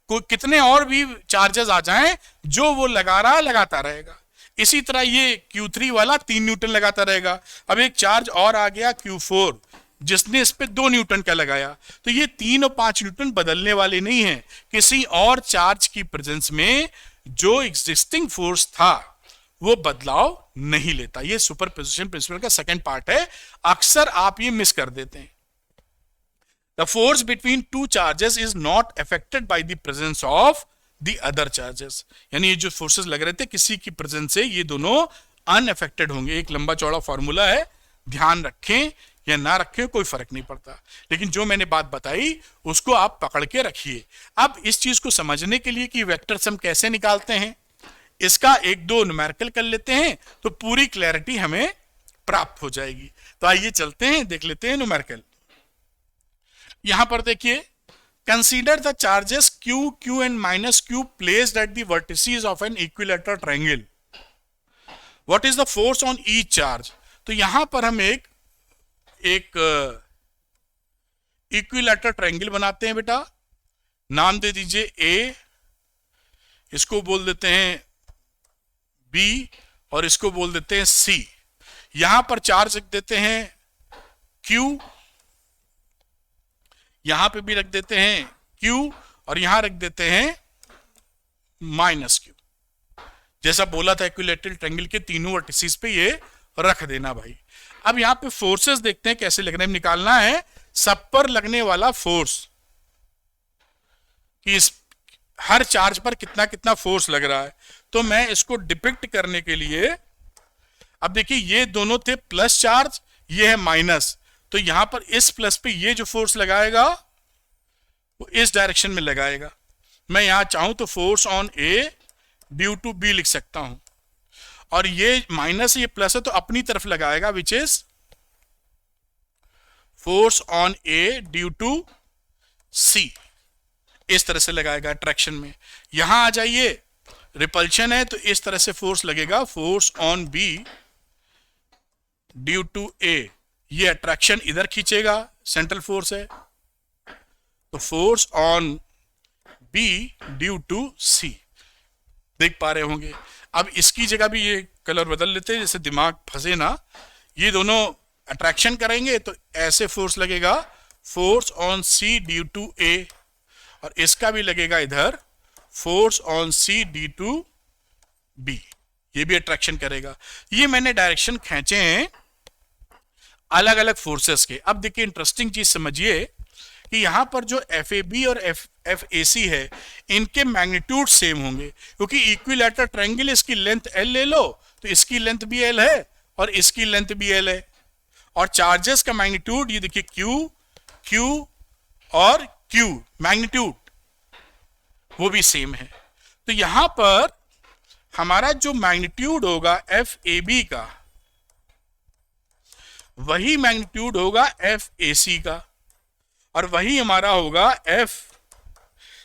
कोई कितने और भी चार्जेस आ जाएं, जो वो लगा रहा लगाता रहेगा। इसी तरह ये Q3 वाला 3 न्यूटन लगाता रहेगा। अब एक चार्ज और आ गया Q4, जिसने इस पे 2 न्यूटन का लगाया, तो ये 3 और 5 न्यूटन बदलने वाले नहीं है। किसी और चार्ज की प्रेजेंस में जो एग्जिस्टिंग फोर्स था वो बदलाव नहीं लेता। ये सुपरपोजिशन प्रिंसिपल का सेकंड पार्ट है, अक्सर आप ये मिस कर देते हैं। The force between two charges is not affected by the presence of the other charges, यानी ये जो फोर्सेस लग रहे थे किसी की प्रेजेंस से ये दोनों अनअफेक्टेड होंगे। एक लंबा चौड़ा फॉर्मूला है, ध्यान रखें या ना रखें कोई फर्क नहीं पड़ता, लेकिन जो मैंने बात बताई उसको आप पकड़ के रखिए। अब इस चीज को समझने के लिए कि वेक्टर सम कैसे निकालते हैं, इसका एक दो न्यूमेरिकल कर लेते हैं तो पूरी क्लैरिटी हमें प्राप्त हो जाएगी। तो आइए चलते हैं, देख लेते हैं न्यूमेरिकल। यहां पर देखिए, consider the charges Q, Q and minus Q placed at the vertices of an equilateral triangle. What is the force on each charge? तो यहां पर हम एक इक्विलैटरल ट्रायंगल बनाते हैं बेटा। नाम दे दीजिए A, इसको बोल देते हैं B और इसको बोल देते हैं C। यहां पर चार्ज रख देते हैं Q, यहां पे भी रख देते हैं Q और यहां रख देते हैं माइनस Q। जैसा बोला था इक्विलैटरल ट्रायंगल के तीनों वर्टिसेस पे ये रख देना भाई। अब यहां पे फोर्सेस देखते हैं कैसे लगने में, निकालना है सब पर लगने वाला फोर्स कि इस हर चार्ज पर कितना कितना फोर्स लग रहा है। तो मैं इसको डिपिक्ट करने के लिए, अब देखिए ये दोनों थे प्लस चार्ज, ये है माइनस, तो यहां पर इस प्लस पे ये जो फोर्स लगाएगा वो इस डायरेक्शन में लगाएगा। मैं यहां चाहूं तो force on A due to B लिख सकता हूं, और ये माइनस ये प्लस है तो अपनी तरफ लगाएगा, which is force on A due to C. इस तरह से लगाएगा अट्रैक्शन में। यहां आ जाइए, रिपल्शन है तो इस तरह से फोर्स लगेगा, force on B due to A. ये अट्रैक्शन इधर खींचेगा, सेंट्रल फोर्स है, तो force on B due to C. देख पा रहे होंगे। अब इसकी जगह भी ये कलर बदल लेते हैं, जैसे दिमाग फंसे ना। ये दोनों अट्रैक्शन करेंगे तो ऐसे फोर्स लगेगा, force on C due to A, और इसका भी लगेगा इधर, force on C due to B. ये भी अट्रैक्शन करेगा। ये मैंने डायरेक्शन खींचे हैं अलग अलग फोर्सेस के। अब देखिए इंटरेस्टिंग चीज समझिए कि यहां पर जो FAB और FAC है इनके मैग्नीट्यूड सेम होंगे, क्योंकि इक्विलैटरल ट्रायंगल, इसकी लेंथ L ले लो तो इसकी लेंथ भी L है और इसकी लेंथ भी L है, और चार्जेस का मैग्नीट्यूड ये देखिए Q, Q और Q मैग्नीट्यूड वो भी सेम है। तो यहां पर हमारा जो मैग्नीट्यूड होगा FAB का वही मैग्नीट्यूड होगा FAC का, और वही हमारा होगा F,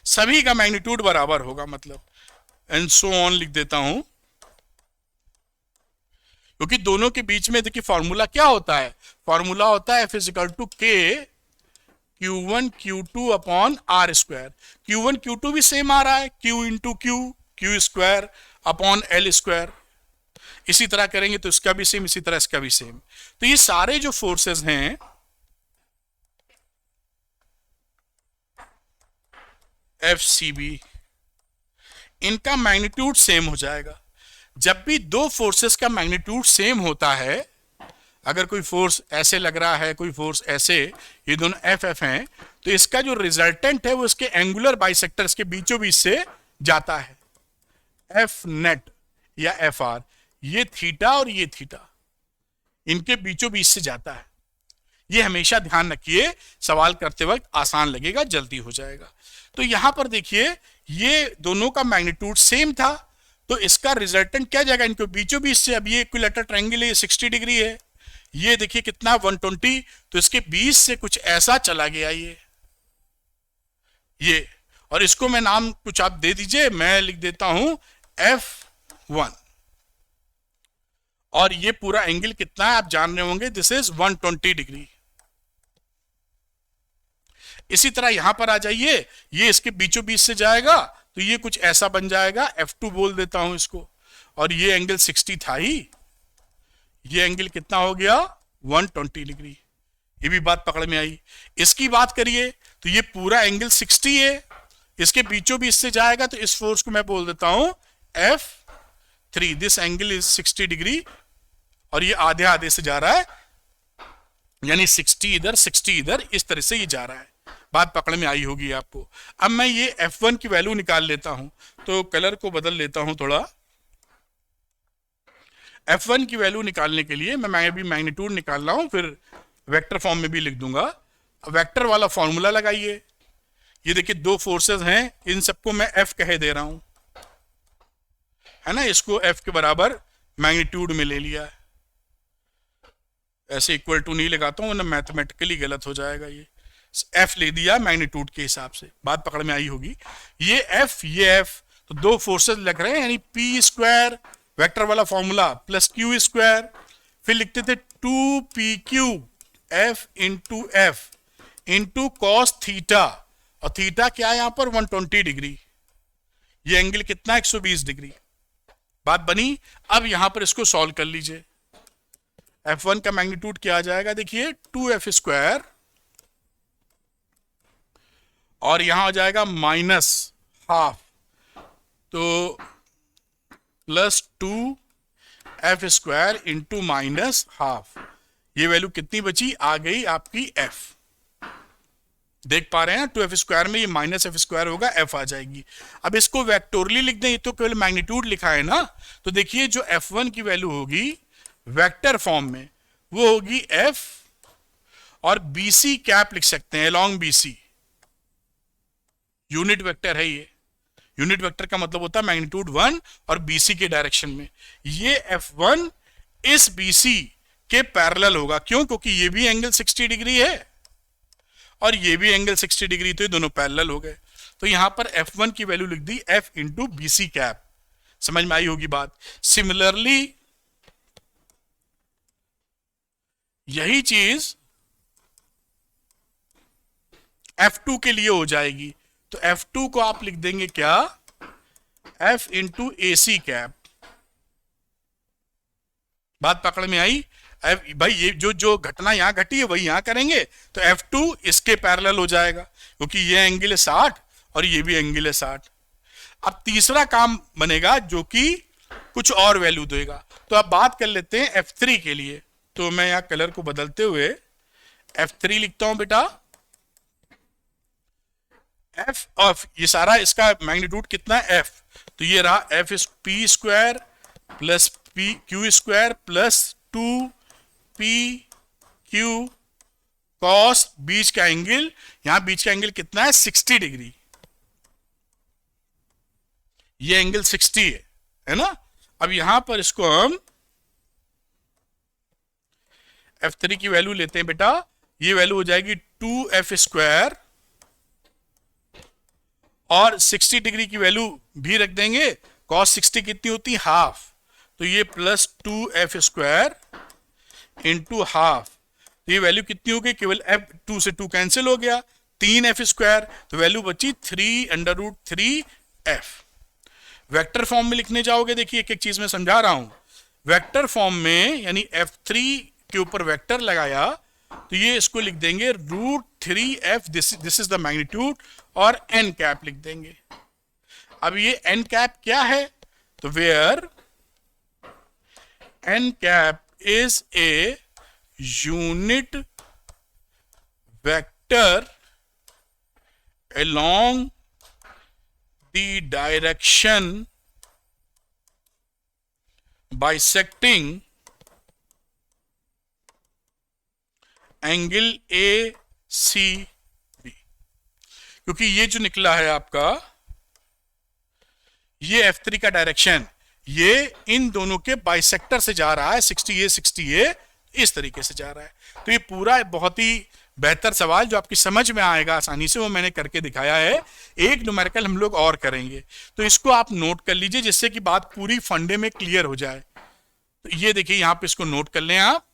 सभी का मैग्नीट्यूड बराबर होगा, मतलब एंड सो ऑन लिख देता हूं, क्योंकि दोनों के बीच में देखिए फॉर्मूला क्या होता है, फॉर्मूला होता है F is equal to K Q1 Q2 upon R square. Q1 Q2 भी सेम आ रहा है, Q into Q square upon L square. इसी तरह करेंगे तो इसका भी सेम, इसी तरह इसका भी सेम। तो ये सारे जो फोर्सेस हैं FCB, इनका मैग्नीट्यूड सेम हो जाएगा। जब भी दो फोर्सेस का मैग्नीट्यूड सेम होता है, अगर कोई फोर्स ऐसे लग रहा है, कोई फोर्स ऐसे, ये दोनों FF हैं, तो इसका जो रिजल्टेंट है वो इसके एंगुलर बाइसेक्टर्स के बीचों बीच से जाता है, F नेट या FR। ये थीटा और ये थीटा इनके बीचों बीच से जाता है। ये हमेशा ध्यान रखिए, सवाल करते वक्त आसान लगेगा, जल्दी हो जाएगा। तो यहां पर देखिए ये दोनों का मैग्नीट्यूड सेम था, तो इसका रिजल्टेंट क्या जाएगा, इनको बीचों बीच से, अब ये इक्विलेटरल ट्रायंगल है, 60 डिग्री है, ये देखिए कितना 120, तो इसके बीच से कुछ ऐसा चला गया ये, और इसको मैं नाम कुछ आप दे दीजिए, मैं लिख देता हूं F1, और ये पूरा एंगल कितना है आप जान रहे होंगे, दिस इज 120 डिग्री। इसी तरह यहां पर आ जाइए, ये इसके बीचों बीच से जाएगा तो ये कुछ ऐसा बन जाएगा, F2 बोल देता हूं इसको, और ये एंगल 60 था ही, ये एंगल कितना हो गया 120 डिग्री। ये भी बात पकड़ में आई। इसकी बात करिए तो ये पूरा एंगल 60 है, इसके बीचों बीच से जाएगा तो इस फोर्स को मैं बोल देता हूं F3, this angle is 60 degree, और ये आधे आधे से जा रहा है, यानी 60 इधर 60 इधर, इस तरह से ये जा रहा है। बात पकड़ में आई होगी आपको। अब मैं ये F1 की वैल्यू निकाल लेता हूं, तो कलर को बदल लेता हूं थोड़ा। F1 की वैल्यू निकालने के लिए मैं अभी मैग्नीट्यूड निकाल रहा हूं, फिर वेक्टर फॉर्म में भी लिख दूंगा। वेक्टर वाला फॉर्मूला लगाइए, ये देखिए दो फोर्सेस हैं, इन सबको मैं F कह दे रहा हूं, है ना, इसको F के बराबर मैग्नीट्यूड में ले लिया है। ऐसे इक्वल टू नहीं लगाता हूं, वरना मैथमेटिकली गलत हो जाएगा। ये F ले दिया मैग्नीट्यूड के हिसाब से, बात पकड़ में आई होगी। ये F, ये F, तो दो फोर्सेस लग रहे हैं, यानी P स्क्वायर वेक्टर वाला फॉर्मूला प्लस Q स्क्वायर, फिर लिखते थे 2PQ F into F into cos theta, और थीटा क्या है यहां पर 120 डिग्री, ये एंगल कितना 120 डिग्री। बात बनी। अब यहां पर इसको सॉल्व कर लीजिए। F1 का मैग्नीट्यूड क्या आ जाएगा, देखिए 2F स्क्वायर, और यहां आ जाएगा माइनस हाफ, तो plus 2F square into minus half, ये वैल्यू कितनी बची, आ गई आपकी F। देख पा रहे हैं 2F स्क्वायर में ये माइनस F स्क्वायर होगा, F आ जाएगी। अब इसको वेक्टोरली लिख दें, ये तो केवल मैग्नीट्यूड लिखा है ना, तो देखिए जो F1 की वैल्यू होगी वेक्टर फॉर्म में वो होगी F, और BC कैप लिख सकते हैं, अलोंग BC, यूनिट वेक्टर है ये। यूनिट वेक्टर का मतलब होता है मैग्नीट्यूड 1 और BC के डायरेक्शन में। ये F1 इस BC के पैरेलल होगा, क्यों, क्योंकि ये भी एंगल 60 डिग्री है और ये भी एंगल 60 डिग्री, तो ये दोनों पैरेलल हो गए। तो यहां पर F1 की वैल्यू लिख दी F इंटू BC कैप। समझ में आई होगी बात। सिमिलरली यही चीज F2 के लिए हो जाएगी, तो F2 को आप लिख देंगे क्या, F इंटू AC कैप। बात पकड़ में आई। भाई ये जो घटना यहां घटी है वही यहां करेंगे, तो F2 इसके पैरेलल हो जाएगा, क्योंकि ये एंगल है 60 और ये भी एंगल है 60। अब तीसरा काम बनेगा जो कि कुछ और वैल्यू देगा, तो अब बात कर लेते हैं F3 के लिए। तो मैं यहां कलर को बदलते हुए F3 लिखता हूं बेटा। F ऑफ ये सारा इसका मैग्नीट्यूड कितना है F, तो ये रहा F is P square plus Q square plus 2PQ cos, बीच का एंगल, यहां बीच का एंगल कितना है 60 डिग्री, ये एंगल 60 है ना। अब यहां पर इसको हम F3 की वैल्यू लेते हैं बेटा, ये वैल्यू हो जाएगी 2F स्क्वायर, और 60 डिग्री की वैल्यू भी रख देंगे, कॉस 60 कितनी होती है हाफ, तो ये plus 2F square into half, तो ये वैल्यू कितनी हो गई, केवल F2 से 2 कैंसिल हो गया, 3F स्क्वायर, तो वैल्यू बची 3√3F। वेक्टर फॉर्म में लिखने जाओगे, देखिए एक एक चीज में समझा रहा हूं। वेक्टर फॉर्म में यानी F3 के ऊपर वेक्टर लगाया, तो ये इसको लिख देंगे √3F, this is the magnitude, और n कैप लिख देंगे। अब ये n कैप क्या है, तो where n cap is a unit vector along the direction bisecting angle A C B, क्योंकि ये जो निकला है आपका ये F3 का डायरेक्शन ये इन दोनों के बाइसेक्टर से जा रहा है, 60A इस तरीके से जा रहा है। तो ये पूरा बहुत ही बेहतर सवाल जो आपकी समझ में आएगा आसानी से, वो मैंने करके दिखाया है। एक न्यूमेरिकल हम लोग और करेंगे, तो इसको आप नोट कर लीजिए जिससे कि बात पूरी फंडे में क्लियर हो जाए। तो ये देखिए यहां पे इसको नोट कर लें आप,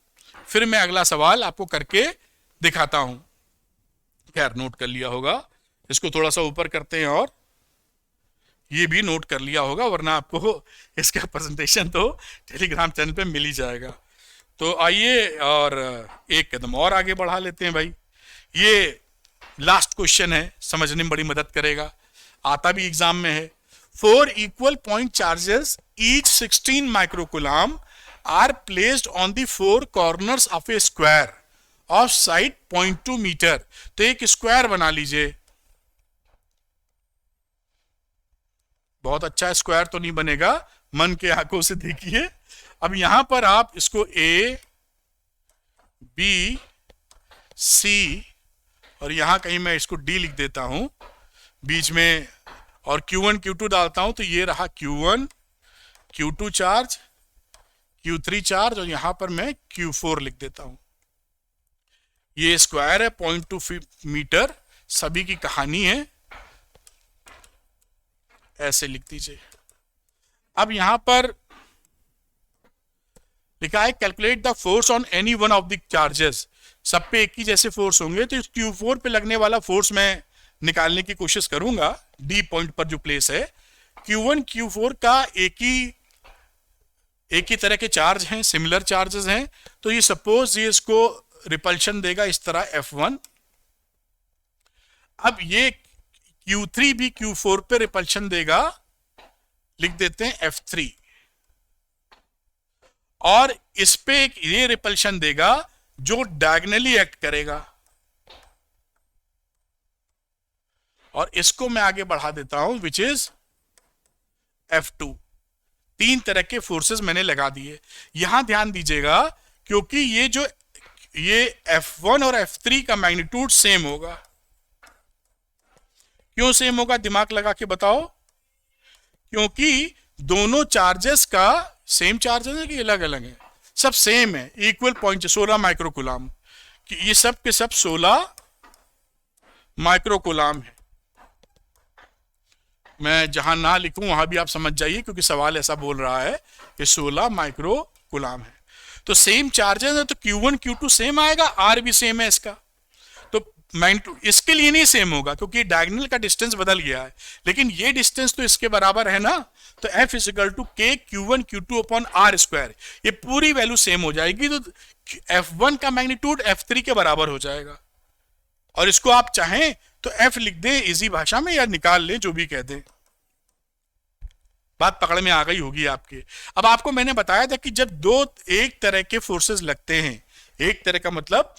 फिर मैं अगला सवाल आपको करके दिखाता हूं। खैर नोट कर लिया होगा, इसको थोड़ा सा ऊपर करते हैं और ये भी नोट कर लिया होगा, वरना आपको इसका प्रेजेंटेशन तो टेलीग्राम चैनल पे मिल ही जाएगा। तो आइए और एक कदम और आगे बढ़ा लेते हैं भाई। ये लास्ट क्वेश्चन है, समझने में बड़ी मदद करेगा, आता भी एग्जाम में है। 4 equal point charges each 16 microcoulomb are placed on the 4 corners of a square of side 0.2 metre. तो एक स्क्वायर बना लीजिए। बहुत अच्छा स्क्वायर तो नहीं बनेगा, मन के आंखों से देखिए। अब यहां पर आप इसको ए बी सी और यहां कहीं मैं इसको डी लिख देता हूं बीच में, और Q1 Q2 डालता हूं, तो ये रहा Q1 Q2 charge, Q3 charge, और यहां पर मैं Q4 लिख देता हूं। ये स्क्वायर है 0.2 मीटर, सभी की कहानी है, ऐसे लिख दीजिए। अब यहां पर लिखा है calculate the force on any one of the charges. सब पे एक ही जैसे फोर्स होंगे, तो इस Q4 पे लगने वाला फोर्स मैं निकालने की कोशिश करूंगा। डी पॉइंट पर जो प्लेस है, Q1 Q4 का एक ही तरह के चार्ज हैं, सिमिलर चार्जेस हैं। तो ये सपोज ये इसको रिपल्शन देगा इस तरह F1। अब ये Q3 भी Q4 पे रिपल्शन देगा, लिख देते हैं F3, और इस पे ये रिपल्शन देगा जो डायगनली एक्ट करेगा, और इसको मैं आगे बढ़ा देता हूं विच इज F2। 3 तरह के फोर्सेस मैंने लगा दिए। यहां ध्यान दीजिएगा क्योंकि ये F1 और F3 का मैग्नीट्यूड सेम होगा। क्यों सेम होगा, दिमाग लगा के बताओ। क्योंकि दोनों चार्जेस का सेम चार्जेस है कि अलग अलग है, सब सेम है, इक्वल पॉइंट 16 माइक्रोकूलम, ये सब के सब 16 माइक्रोकूलम है। मैं जहां ना लिखूं वहां भी आप समझ जाइए, क्योंकि सवाल ऐसा बोल रहा है कि 16 माइक्रोकूलम है। तो सेम चार्जेस है, तो Q1 Q2 सेम आएगा, R भी सेम है इसका। तो इसके लिए नहीं सेम होगा क्योंकि डायगोनल का डिस्टेंस बदल गया है, लेकिन ये डिस्टेंस तो इसके बराबर है ना। तो F = K Q1 Q2 upon R square, ये पूरी वैल्यू सेम हो जाएगी। तो F1 का मैग्नीट्यूड F3 के बराबर हो जाएगा, और इसको आप चाहें तो F लिख दें इजी भाषा में, या निकाल लें, जो भी कह दें। बात पकड़ में आ गई होगी आपके। अब आपको मैंने बताया था कि जब दो एक तरह के फोर्सेस लगते हैं, एक तरह का मतलब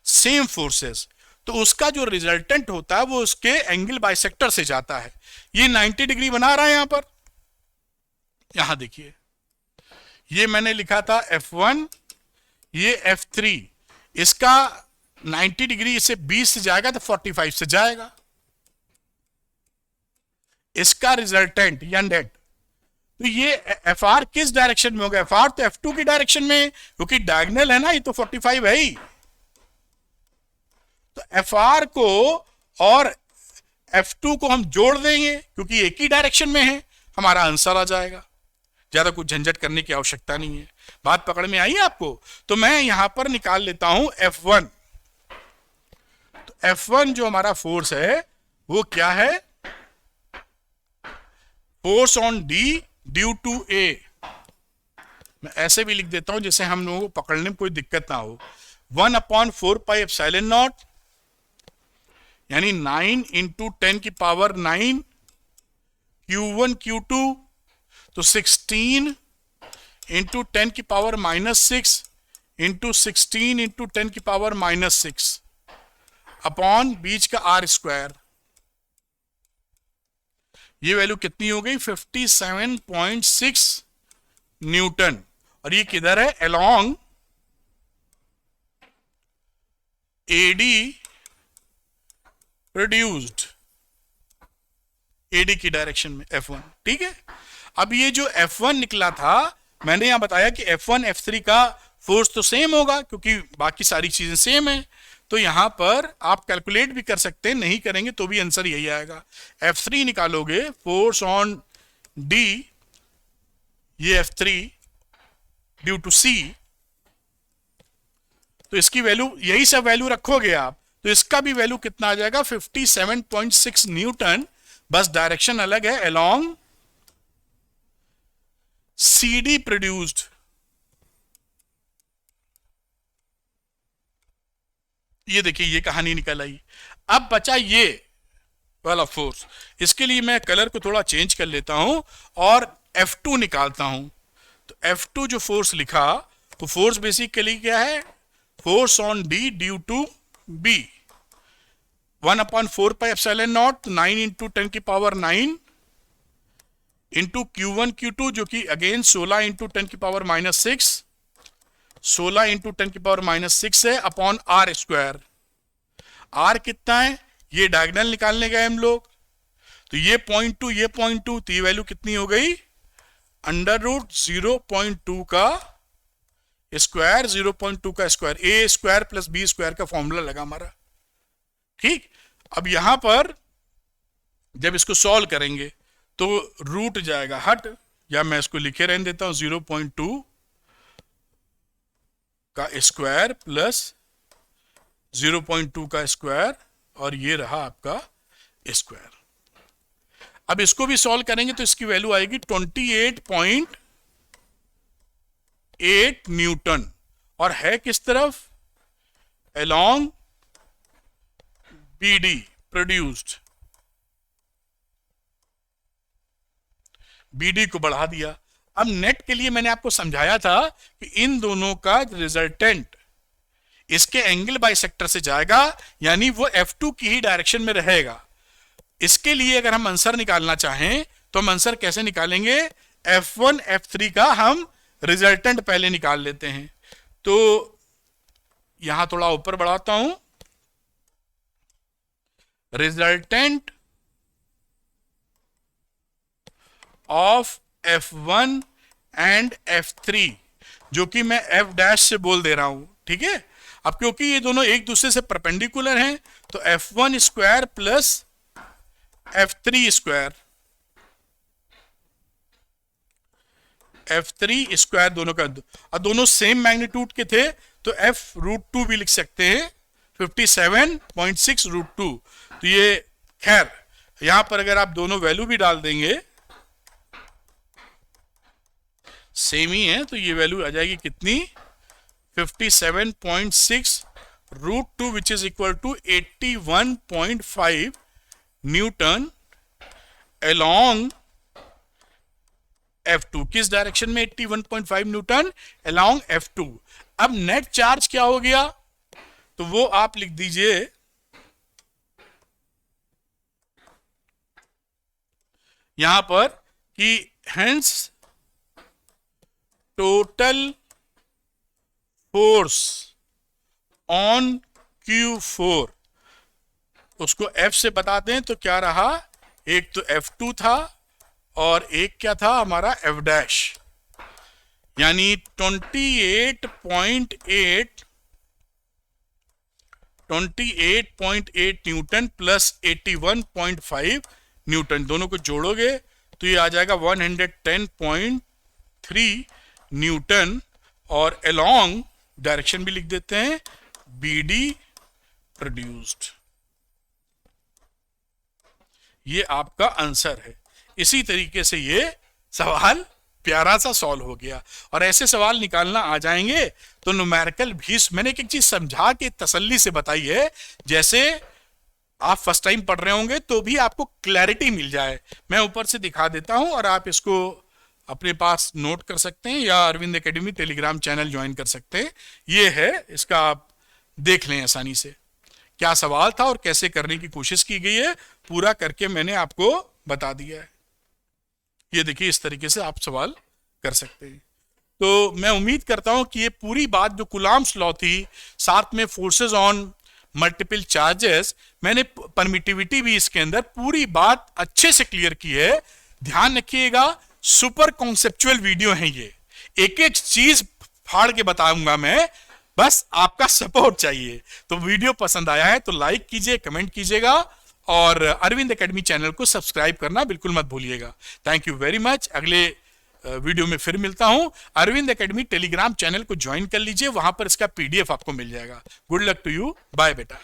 सेम फोर्सेस, तो उसका जो रिजल्टेंट होता है वो उसके एंगल बाइसेक्टर से जाता है। ये 90 डिग्री बना रहा है यहां पर, यहां देखिए ये मैंने लिखा था F1, ये F3, इसका 90 डिग्री इसे 20 से जाएगा तो 45 से जाएगा। इसका रिजल्टेंट या नेट, तो ये FR किस डायरेक्शन में होगा, FR तो F2 की डायरेक्शन में, क्योंकि डायगोनल है ना, ये तो 45 है ही। तो FR को और F2 को हम जोड़ देंगे क्योंकि एक ही डायरेक्शन में है, हमारा आंसर आ जाएगा। ज्यादा कुछ झंझट करने की आवश्यकता नहीं है। बात पकड़ में आई आपको। तो मैं यहां पर निकाल लेता हूं F1। तो F1 जो हमारा फोर्स है वो क्या है, force on D due to A। मैं ऐसे भी लिख देता हूं जिससे हम लोगों को पकड़ने में कोई दिक्कत ना हो। 1/4πε0, यानी 9 × 10⁹ Q1 Q2, तो 16 × 10⁻⁻6 × 16 × 10⁻⁻6 अपॉन बीच का R स्क्वायर। ये वैल्यू कितनी हो गई, 57.6 न्यूटन। और ये किधर है, अलोंग एडी प्रोड्यूस्ड, एडी की डायरेक्शन में F1, ठीक है। अब ये जो F1 निकला था, मैंने यहां बताया कि F1 F3 का फोर्स तो सेम होगा क्योंकि बाकी सारी चीजें सेम है, तो यहां पर आप कैलकुलेट भी कर सकते हैं, नहीं करेंगे तो भी आंसर यही आएगा। F3 निकालोगे, फोर्स ऑन D, ये F3 ड्यू टू C, तो इसकी वैल्यू, यही सब वैल्यू रखोगे आप, तो इसका भी वैल्यू कितना आ जाएगा, 57.6 न्यूटन, बस डायरेक्शन अलग है, अलोंग CD प्रोड्यूस्ड। ये देखिए ये कहानी निकल आई। अब बचा ये वाला फोर्स, इसके लिए मैं कलर को थोड़ा चेंज कर लेता हूं और F2 निकालता हूं। तो F2 जो फोर्स लिखा, तो फोर्स बेसिकली क्या है, force on D due to B, 1/4πε0, 9 into 10 की पावर 9 इंटू Q1 Q2 जो कि अगेन 16 इंटू 10 की पावर -6, 16 इंटू 10 की पावर -6 है, अपॉन R स्क्वायर। R कितना है, ये डायगोनल निकालने गए हम लोग, तो ये 0.2 ये 0.2, तो ये वैल्यू कितनी हो गई, √0.2 का स्क्वायर, 0.2 का स्क्वायर, ए स्क्वायर प्लस बी स्क्वायर का फॉर्मूला लगा हमारा, ठीक। अब यहां पर जब इसको सॉल्व करेंगे तो रूट जाएगा हट, या मैं इसको लिखे रहने देता हूं, 0.2 का स्क्वायर प्लस 0.2 का स्क्वायर, और ये रहा आपका स्क्वायर। अब इसको भी सॉल्व करेंगे तो इसकी वैल्यू आएगी 28.8 न्यूटन, और है किस तरफ, अलोंग BD प्रोड्यूस्ड, BD को बढ़ा दिया। अब नेट के लिए मैंने आपको समझाया था कि इन दोनों का रिजल्टेंट इसके एंगल बाइसेक्टर से जाएगा, यानी वो F2 की ही डायरेक्शन में रहेगा। इसके लिए अगर हम आंसर निकालना चाहें तो हम आंसर कैसे निकालेंगे, F1 F3 का हम रिजल्टेंट पहले निकाल लेते हैं। तो यहां थोड़ा ऊपर बढ़ाता हूं, resultant of F1 and F3, जो कि मैं F' से बोल दे रहा हूं, ठीक है। अब क्योंकि ये दोनों एक दूसरे से परपेंडिकुलर हैं, तो F1 square plus F3 square, F3 square दोनों का, और दोनों सेम मैग्नीट्यूड के थे, तो F√2 भी लिख सकते हैं, 57.6√2। तो ये खैर यहां पर अगर आप दोनों वैल्यू भी डाल देंगे, सेम ही है, तो ये वैल्यू आ जाएगी कितनी, 57.6√2 which is equal to 81.5 newton along F2। किस डायरेक्शन में 81.5 न्यूटन, अलोंग F2। अब नेट चार्ज क्या हो गया, तो वो आप लिख दीजिए, यहां पर कि hence total force on Q4, उसको F से बताते हैं, तो क्या रहा, एक तो F2 था और एक क्या था हमारा F', यानी 28.8 न्यूटन प्लस 81.5 न्यूटन, दोनों को जोड़ोगे तो ये आ जाएगा 110.3 न्यूटन, और अलोंग डायरेक्शन भी लिख देते हैं, BD प्रोड्यूस्ड। ये आपका आंसर है। इसी तरीके से ये सवाल प्यारा सा सॉल्व हो गया, और ऐसे सवाल निकालना आ जाएंगे तो न्यूमेरिकल भी मैंने एक चीज समझा के तसल्ली से बताई है, जैसे आप फर्स्ट टाइम पढ़ रहे होंगे तो भी आपको क्लैरिटी मिल जाए। मैं ऊपर से दिखा देता हूं और आप इसको अपने पास नोट कर सकते हैं, या Arvind Academy Telegram channel join कर सकते हैं। ये है, इसका आप देख लें आसानी से क्या सवाल था और कैसे करने की कोशिश की गई है, पूरा करके मैंने आपको बता दिया है। ये देखिए इस तरीके से आप सवाल कर सकते हैं। तो मैं उम्मीद करता हूं कि ये पूरी बात जो कूलॉम्स लॉ थी, साथ में फोर्सेस ऑन मल्टीपल चार्जेस, मैंने परमिटिविटी भी इसके अंदर पूरी बात अच्छे से क्लियर की है। ध्यान रखिएगा, सुपर कॉन्सेप्चुअल वीडियो है ये, एक एक चीज फाड़ के बताऊंगा मैं, बस आपका सपोर्ट चाहिए। तो वीडियो पसंद आया है तो लाइक कीजिए, कमेंट कीजिएगा, और अरविंद एकेडमी चैनल को सब्सक्राइब करना बिल्कुल मत भूलिएगा। Thank you very much. अगले वीडियो में फिर मिलता हूं। अरविंद एकेडमी टेलीग्राम चैनल को ज्वाइन कर लीजिए, वहां पर इसका PDF आपको मिल जाएगा। Good luck to you, bye बेटा।